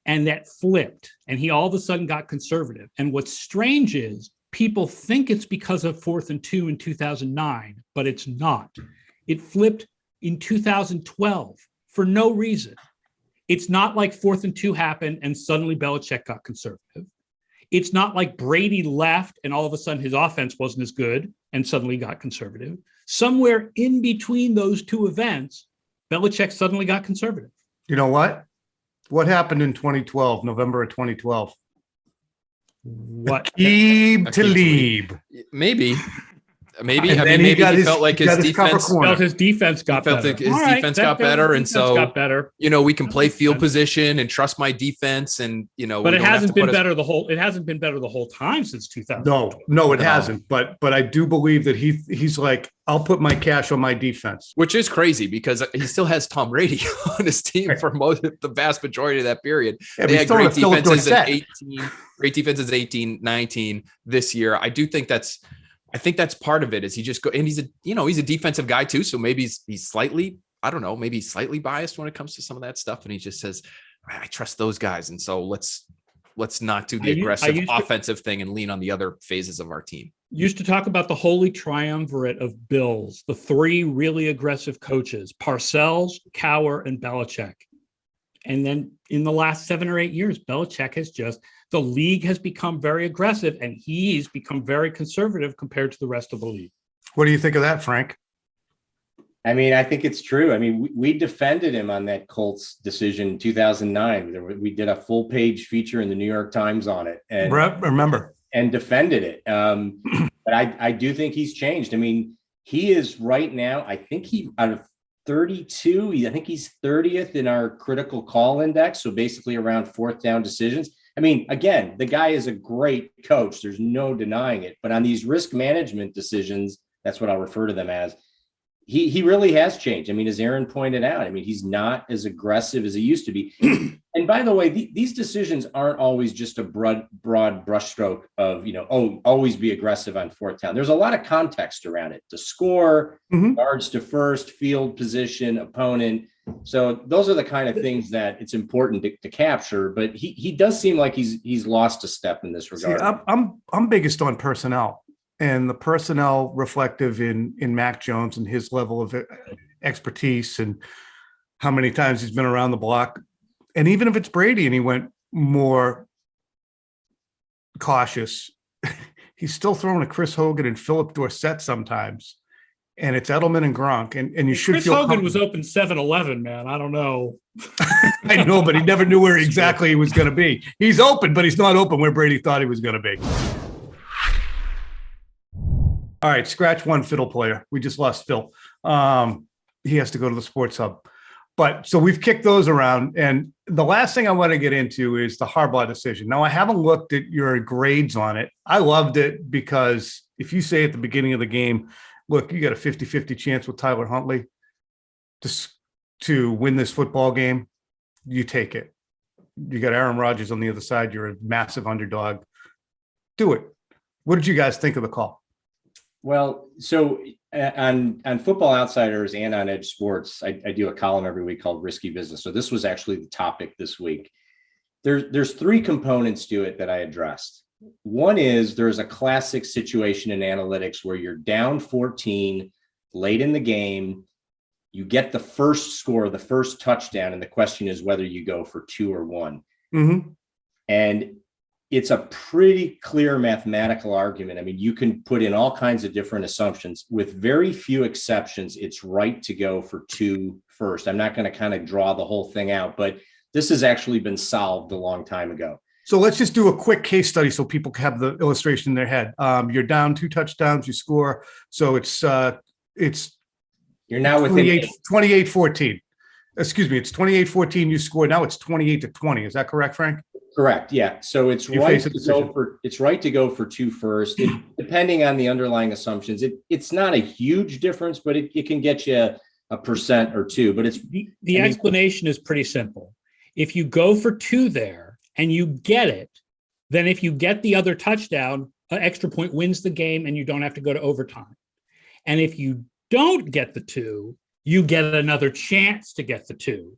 And that flipped, and he all of a sudden got conservative. And what's strange is people think it's because of 4th and 2 in 2009, but it's not. It flipped in 2012 for no reason. It's not like 4th and 2 happened and suddenly Belichick got conservative. It's not like Brady left and all of a sudden his offense wasn't as good and suddenly got conservative. Somewhere in between those two events, Belichick suddenly got conservative. You know what? What happened in 2012, November of 2012? What? Aqib Aqib Talib. Maybe. And I then mean, maybe he felt like his got cover defense corner. Felt his defense got felt better. like his All right, defense that- got that better, and defense so got better. we can play field sense. position and trust my defense, and But we it don't have hasn't to been put us- better the whole. It hasn't been better the whole time since 2000. No, it No. hasn't. But I do believe that he's like, I'll put my cash on my defense. Which is crazy because he still has Tom Brady on his team for the vast majority of that period. Yeah, They but had still great have Philip defenses at Dorsett. 18, great defenses at 18, 19 this year. I think that's part of it. Is he just and he's a defensive guy too. So maybe he's slightly, I don't know, maybe slightly biased when it comes to some of that stuff. And he just says, I trust those guys. And so let's not do the aggressive offensive thing and lean on the other phases of our team. Used to talk about the holy triumvirate of Bills, the three really aggressive coaches, Parcells, Cowher, and Belichick. And then in the last 7 or 8 years, Belichick the league has become very aggressive and he's become very conservative compared to the rest of the league. What do you think of that, Frank? I mean, I think it's true. I mean, we defended him on that Colts decision in 2009. We did a full page feature in the New York Times on it and Remember. defended it. But I do think he's changed. I mean, he is right now, I think out of 32, I think he's 30th in our critical call index. So basically around 4th down decisions. I mean, again, the guy is a great coach. There's no denying it. But on these risk management decisions, that's what I'll refer to them as. He really has changed. I mean, as Aaron pointed out, I mean, he's not as aggressive as he used to be. And by the way, these decisions aren't always just a broad brushstroke of, always be aggressive on fourth down. There's a lot of context around it. The score, yards to first, field position, opponent. So those are the kind of things that it's important to capture. But he does seem like he's lost a step in this regard. See, I'm biggest on personnel. And the personnel reflective in Mac Jones and his level of expertise and how many times he's been around the block. And even if it's Brady and he went more cautious, he's still throwing to Chris Hogan and Philip Dorsett sometimes. And it's Edelman and Gronk. And you should Chris feel Hogan was open 7-11, man. I don't know. I know, but he never knew where exactly he was going to be. He's open, but he's not open where Brady thought he was going to be. All right, scratch one fiddle player. We just lost Phil. He has to go to the sports hub. But so we've kicked those around. And the last thing I want to get into is the Harbaugh decision. Now, I haven't looked at your grades on it. I loved it because if you say at the beginning of the game, look, you got a 50-50 chance with Tyler Huntley to win this football game, you take it. You got Aaron Rodgers on the other side. You're a massive underdog. Do it. What did you guys think of the call? Well, so on Football Outsiders and on Edge Sports, I do a column every week called Risky Business. So this was actually the topic this week. There's three components to it that I addressed. One is there's a classic situation in analytics where you're down 14 late in the game. You get the first score, the first touchdown, and the question is whether you go for 2 or 1. Mm-hmm. And it's a pretty clear mathematical argument. I mean, you can put in all kinds of different assumptions. With very few exceptions, it's right to go for 2 first. I'm not going to kind of draw the whole thing out, but this has actually been solved a long time ago. So let's just do a quick case study so people have the illustration in their head. You're down 2 touchdowns, you score. So it's you're now within 28-14. Excuse me, it's 28-14 you score. Now it's 28-20. Is that correct, Frank? Correct. Yeah. So it's right to go for 2 first. Depending on the underlying assumptions, it's not a huge difference, but it can get you a percent or 2. But it's the explanation is pretty simple. If you go for 2 there and you get it, then if you get the other touchdown, an extra point wins the game and you don't have to go to overtime. And if you don't get the 2, you get another chance to get the 2.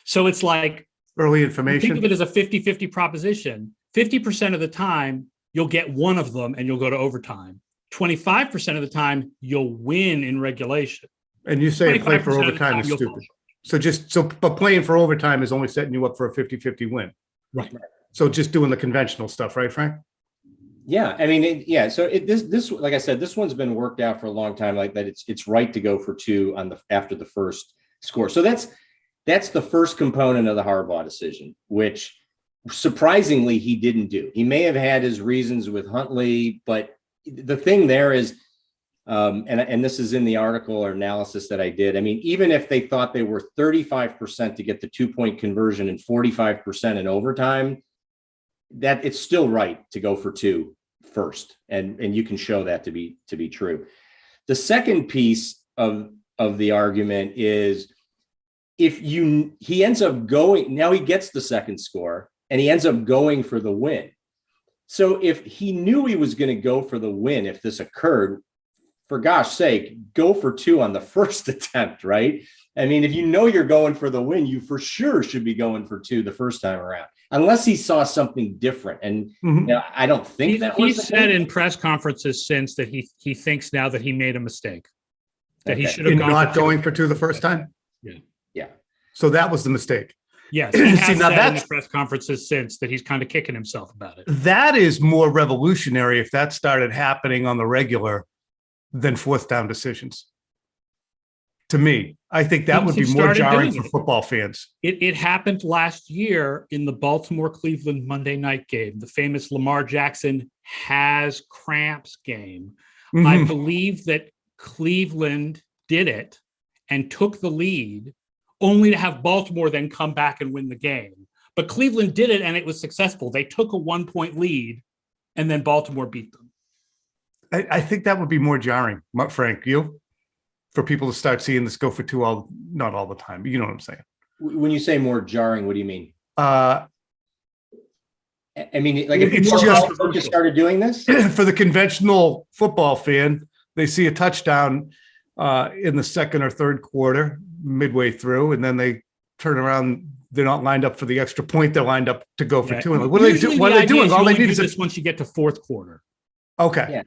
So it's like early information. Think of it as a 50-50 proposition. 50% of the time, you'll get one of them and you'll go to overtime. 25% of the time, you'll win in regulation. And you say play for overtime is stupid. But playing for overtime is only setting you up for a 50-50 win. Right. So just doing the conventional stuff, right, Frank? Yeah, I mean, So this, like I said, this one's been worked out for a long time. Like that, it's right to go for 2 after the first score. So that's the first component of the Harbaugh decision, which surprisingly he didn't do. He may have had his reasons with Huntley, but the thing there is, and this is in the article or analysis that I did. I mean, even if they thought they were 35% to get the 2-point conversion and 45% in overtime, that it's still right to go for 2 first. And you can show that to be true. The second piece of the argument is he ends up going, now he gets the second score and he ends up going for the win. So if he knew he was going to go for the win, if this occurred, for gosh sake, go for 2 on the first attempt, right? I mean, if you know you're going for the win, you for sure should be going for 2 the first time around, unless he saw something different. And I don't think he said in press conferences since that he thinks now that he made a mistake, that he should have gone not going for 2 the first time. Yeah. So that was the mistake. Yes, he has said in the press conferences since that he's kind of kicking himself about it. That is more revolutionary if that started happening on the regular than fourth down decisions. To me, I think that would be more jarring for football fans. It happened last year in the Baltimore-Cleveland Monday night game, the famous Lamar Jackson has cramps game. Mm-hmm. I believe that Cleveland did it and took the lead, only to have Baltimore then come back and win the game. But Cleveland did it, and it was successful. They took a 1-point lead, and then Baltimore beat them. I think that would be more jarring, Frank. You? for people to start seeing this go for two not all the time, but you know what I'm saying. When you say more jarring, what do you mean? Uh, I mean, like if It's more just- coaches started doing this? for the conventional football fan, they see a touchdown in the second or third quarter, midway through, and then they turn around. They're not lined up for the extra point. They're lined up to go for two. And like, what are they doing? What are they doing? All they need is this once you get to fourth quarter. okay. Yeah.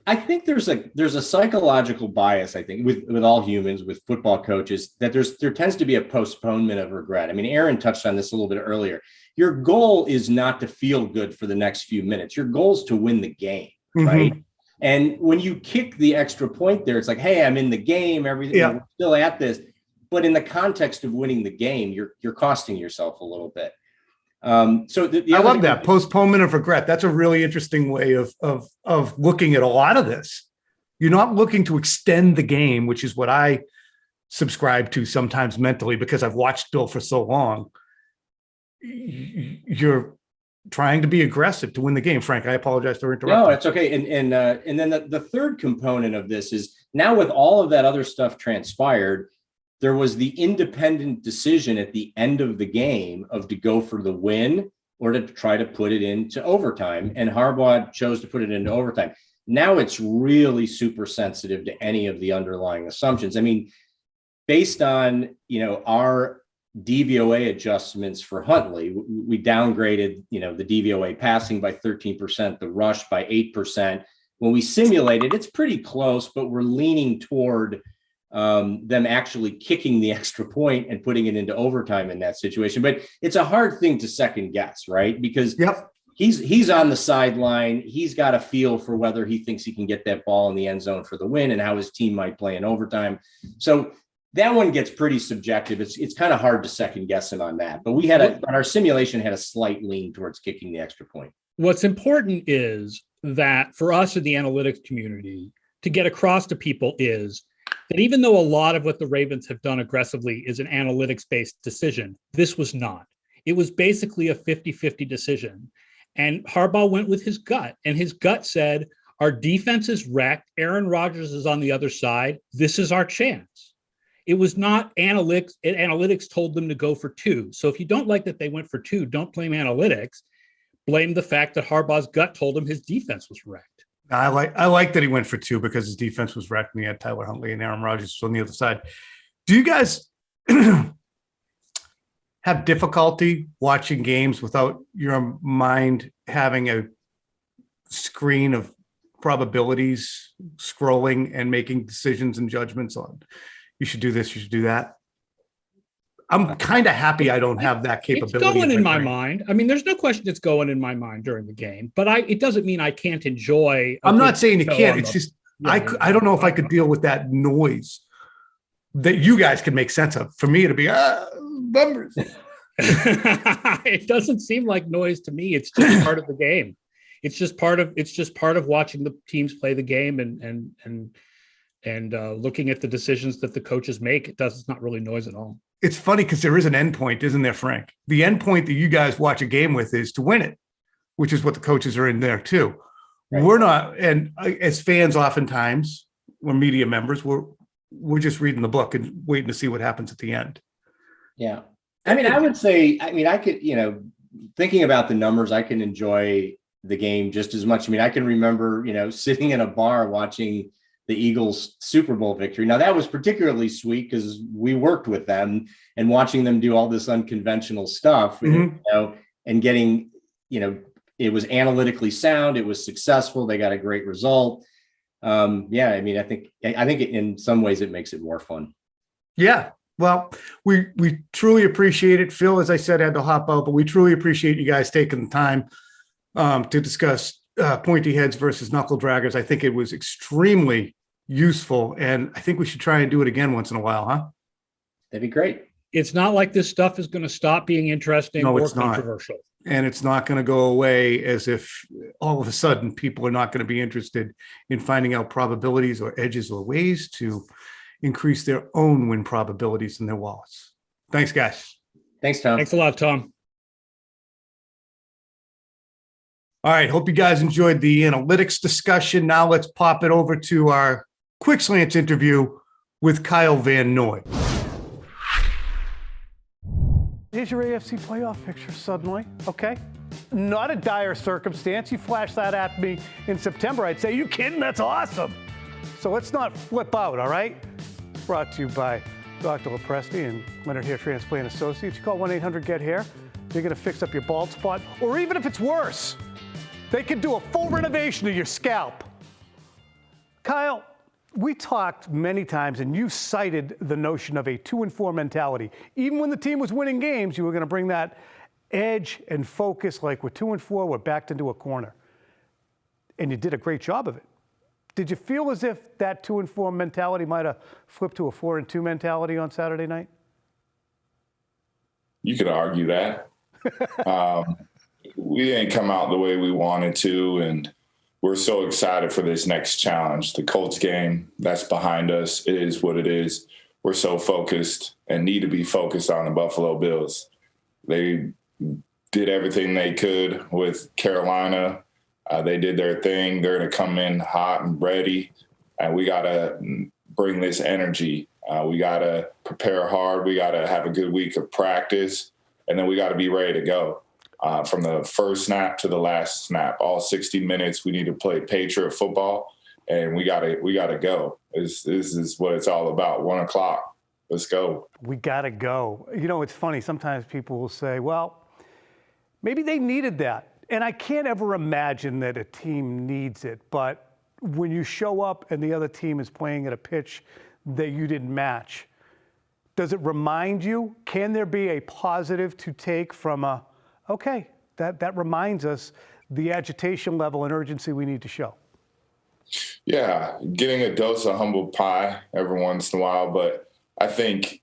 I think there's a psychological bias, I think, with all humans, with football coaches, that there tends to be a postponement of regret. I mean, Aaron touched on this a little bit earlier. Your goal is not to feel good for the next few minutes. Your goal is to win the game, right? And when you kick the extra point there, it's like, hey, I'm in the game, everything, we're still at this. But in the context of winning the game, you're costing yourself a little bit. So I love that postponement of regret. That's a really interesting way of looking at a lot of this. You're not looking to extend the game, which is what I subscribe to sometimes mentally because I've watched Bill for so long. You're trying to be aggressive to win the game. Frank, I apologize for interrupting. No, it's okay. And then the third component of this is now with all of that other stuff transpired, there was the independent decision at the end of the game of to go for the win or to try to put it into overtime. And Harbaugh chose to put it into overtime. Now it's really super sensitive to any of the underlying assumptions. I mean, based on, our DVOA adjustments for Huntley, we downgraded, the DVOA passing by 13%, the rush by 8%. When we simulated, it's pretty close, but we're leaning toward them actually kicking the extra point and putting it into overtime in that situation. But it's a hard thing to second guess, right? Because he's on the sideline. He's got a feel for whether he thinks he can get that ball in the end zone for the win and how his team might play in overtime. So that one gets pretty subjective. It's kind of hard to second guess him on that. But our simulation had a slight lean towards kicking the extra point. What's important is that for us in the analytics community to get across to people is that even though a lot of what the Ravens have done aggressively is an analytics-based decision, this was not. It was basically a 50-50 decision. And Harbaugh went with his gut, and his gut said, our defense is wrecked. Aaron Rodgers is on the other side. This is our chance. It was not analytics. Analytics told them to go for two. So if you don't like that they went for two, don't blame analytics. Blame the fact that Harbaugh's gut told him his defense was wrecked. I like that he went for two because his defense was wrecked and he had Tyler Huntley and Aaron Rodgers on the other side. Do you guys have difficulty watching games without your mind having a screen of probabilities scrolling and making decisions and judgments on you should do this, you should do that? I'm kind of happy I don't have that capability. It's going in my mind. I mean, there's no question it's going in my mind during the game, but it doesn't mean I can't enjoy. I'm not saying you can't. It's just I don't know if I could deal with that noise that you guys can make sense of. For me to be numbers. It doesn't seem like noise to me. It's just part of the game. It's just part of watching the teams play the game and looking at the decisions that the coaches make. It's not really noise at all. It's funny because there is an end point, isn't there, Frank? The end point that you guys watch a game with is to win it, which is what the coaches are in there too. Right. We're not, and as fans, oftentimes we're media members. We're just reading the book and waiting to see what happens at the end. Yeah, I mean, I would say, I could, thinking about the numbers, I can enjoy the game just as much. I mean, I can remember, sitting in a bar watching the Eagles Super Bowl victory. Now that was particularly sweet because we worked with them and watching them do all this unconventional stuff, and getting, it was analytically sound. It was successful. They got a great result. I mean, I think in some ways it makes it more fun. Yeah. Well, we truly appreciate it. Phil, as I said, had to hop out, but we truly appreciate you guys taking the time to discuss pointy heads versus knuckle draggers. I think it was extremely useful, and I think we should try and do it again once in a while, huh? That'd be great. It's not like this stuff is going to stop being interesting or controversial. And it's not going to go away as if all of a sudden people are not going to be interested in finding out probabilities or edges or ways to increase their own win probabilities in their wallets. Thanks, guys. Thanks, Tom. Thanks a lot, Tom. All right. Hope you guys enjoyed the analytics discussion. Now let's pop it over to our Quick Slants interview with Kyle Van Noy. Here's your AFC playoff picture suddenly, okay? Not a dire circumstance. You flashed that at me in September. I'd say, you kidding? That's awesome. So let's not flip out, all right? Brought to you by Dr. Lepresti and Leonard Hair Transplant Associates. You call 1-800-GET-HAIR. They're going to fix up your bald spot. Or even if it's worse, they can do a full renovation of your scalp. Kyle, we talked many times, and you cited the notion of a 2-4 mentality. Even when the team was winning games, you were going to bring that edge and focus like we're 2-4, we're backed into a corner. And you did a great job of it. Did you feel as if that 2-4 mentality might have flipped to a 4-2 mentality on Saturday night? You could argue that. We didn't come out the way we wanted to, and we're so excited for this next challenge. The Colts game, that's behind us. It is what it is. We're so focused and need to be focused on the Buffalo Bills. They did everything they could with Carolina. They did their thing. They're going to come in hot and ready, and we got to bring this energy. We got to prepare hard. We got to have a good week of practice, and then we got to be ready to go. From the first snap to the last snap, all 60 minutes, we need to play Patriot football, and we gotta go. This is what it's all about. 1:00. Let's go. We gotta go. You know, it's funny. Sometimes people will say, well, maybe they needed that. And I can't ever imagine that a team needs it. But when you show up and the other team is playing at a pitch that you didn't match, does it remind you? Can there be a positive to take from okay, that reminds us the agitation level and urgency we need to show? Yeah, getting a dose of humble pie every once in a while. But I think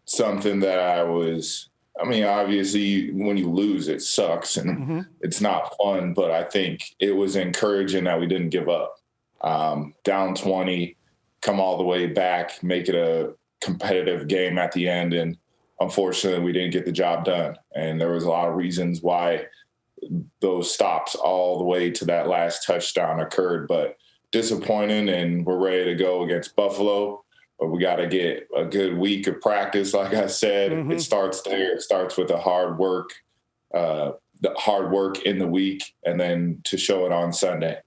something that obviously when you lose, it sucks and it's not fun. But I think it was encouraging that we didn't give up. Down 20, come all the way back, make it a competitive game at the end. And unfortunately, we didn't get the job done. And there was a lot of reasons why those stops all the way to that last touchdown occurred. But disappointing, and we're ready to go against Buffalo. But we got to get a good week of practice. Like I said, It starts there. It starts with the hard work in the week, and then to show it on Sunday.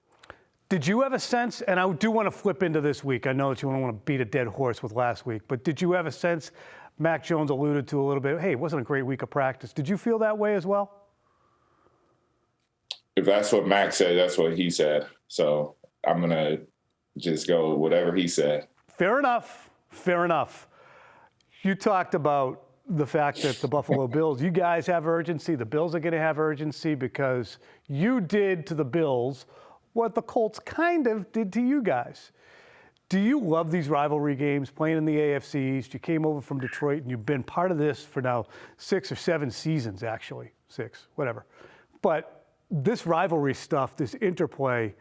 Did you have a sense, and I do want to flip into this week. I know that you don't want to beat a dead horse with last week, but did you have a sense, Mac Jones alluded to a little bit, hey, it wasn't a great week of practice. Did you feel that way as well? If that's what Mac said, that's what he said. So I'm going to just go whatever he said. Fair enough. Fair enough. You talked about the fact that the Buffalo Bills, you guys have urgency. The Bills are going to have urgency because you did to the Bills what the Colts kind of did to you guys. Do you love these rivalry games, playing in the AFC East? You came over from Detroit, and you've been part of this for now 6 or 7 seasons, actually. 6, whatever. But this rivalry stuff, this interplay,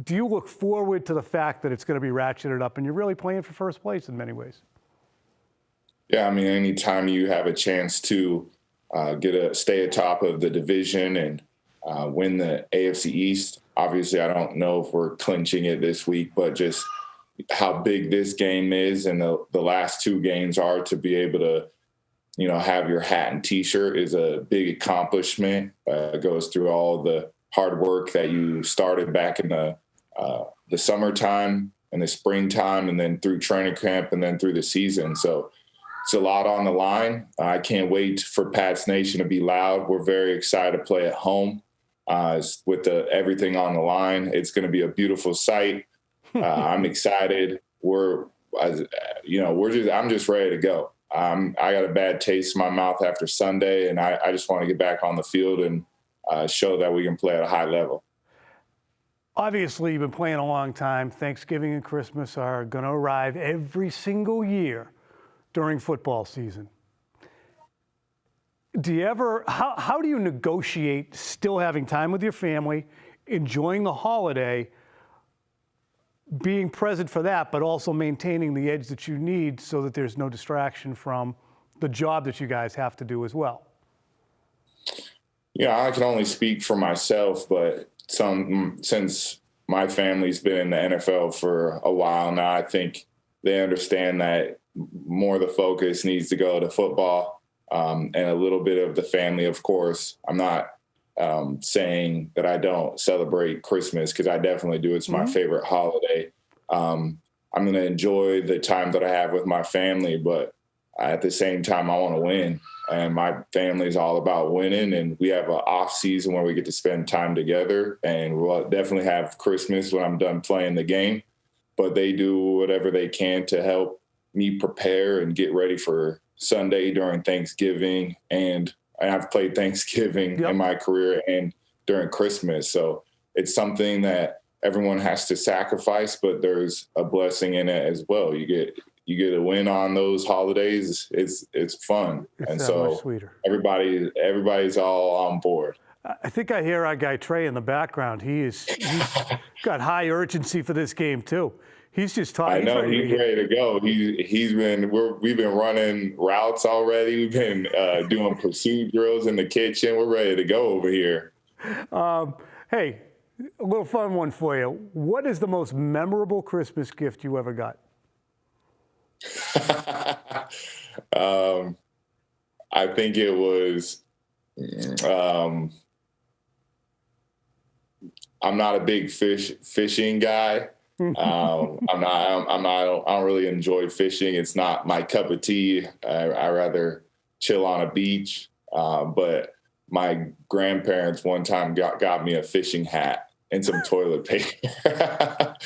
do you look forward to the fact that it's going to be ratcheted up and you're really playing for first place in many ways? Yeah, I mean, anytime you have a chance to stay atop of the division and win the AFC East, obviously I don't know if we're clinching it this week, but just how big this game is and the last 2 games are, to be able to, have your hat and T-shirt is a big accomplishment. It goes through all the hard work that you started back in the summertime and the springtime, and then through training camp and then through the season. So it's a lot on the line. I can't wait for Pats Nation to be loud. We're very excited to play at home with everything on the line. It's going to be a beautiful sight. I'm excited. I'm just ready to go. I got a bad taste in my mouth after Sunday, and I just want to get back on the field and show that we can play at a high level. Obviously, you've been playing a long time. Thanksgiving and Christmas are going to arrive every single year during football season. How do you negotiate still having time with your family, enjoying the holiday, being present for that, but also maintaining the edge that you need so that there's no distraction from the job that you guys have to do as well? Yeah, I can only speak for myself, but since my family's been in the NFL for a while now, I think they understand that more of the focus needs to go to football, and a little bit of the family, of course. I'm not saying that I don't celebrate Christmas, because I definitely do. It's my favorite holiday. I'm going to enjoy the time that I have with my family, but at the same time, I want to win. And my family is all about winning, and we have an off season where we get to spend time together, and we'll definitely have Christmas when I'm done playing the game. But they do whatever they can to help me prepare and get ready for Sunday during Thanksgiving. And I've played Thanksgiving in my career and during Christmas. So it's something that everyone has to sacrifice, but there's a blessing in it as well. You get a win on those holidays. It's fun. It's and that so much sweeter. everybody's all on board. I think I hear our guy Trey in the background. He's got high urgency for this game too. He's just talking. I know he's ready to go. We've been running routes already. We've been doing pursuit drills in the kitchen. We're ready to go over here. Hey, a little fun one for you. What is the most memorable Christmas gift you ever got? I think it was. I'm not a big fishing guy. I don't really enjoy fishing. It's not my cup of tea. I rather chill on a beach. But my grandparents one time got me a fishing hat and some toilet paper.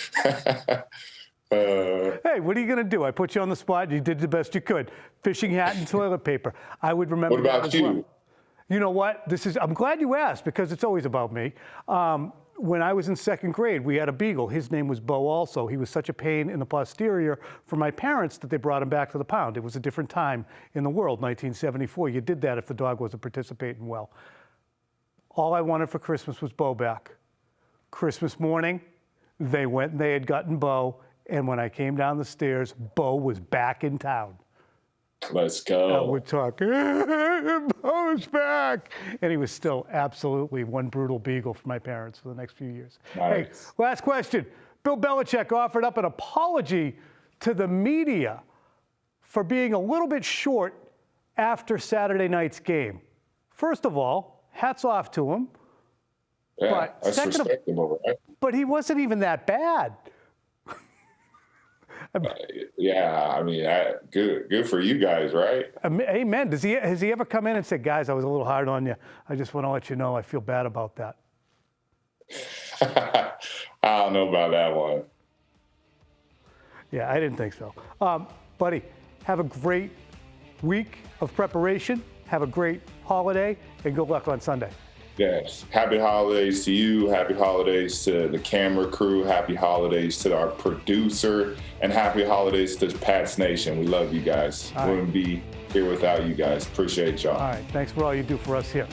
Hey, what are you going to do? I put you on the spot. You did the best you could. Fishing hat and toilet paper. I would remember. What about that as you? well. You know what? I'm glad you asked, because it's always about me. When I was in second grade, we had a beagle. His name was Bo also. He was such a pain in the posterior for my parents that they brought him back to the pound. It was a different time in the world, 1974. You did that if the dog wasn't participating well. All I wanted for Christmas was Bo back. Christmas morning, they went and they had gotten Bo, and when I came down the stairs, Bo was back in town. Let's go. We're talking, Bo's back. And he was still absolutely one brutal beagle for my parents for the next few years. Nice. Hey, last question. Bill Belichick offered up an apology to the media for being a little bit short after Saturday night's game. First of all, hats off to him. Yeah, But that's respectable, right? But he wasn't even that bad. Yeah, I mean, good for you guys, right? Amen. Has he ever come in and said, guys, I was a little hard on you. I just want to let you know I feel bad about that. I don't know about that one. Yeah, I didn't think so. Buddy, have a great week of preparation. Have a great holiday, and good luck on Sunday. Yes. Happy holidays to you. Happy holidays to the camera crew. Happy holidays to our producer. And happy holidays to Pats Nation. We love you guys. Wouldn't be here without you guys. Appreciate y'all. All right. Thanks for all you do for us here.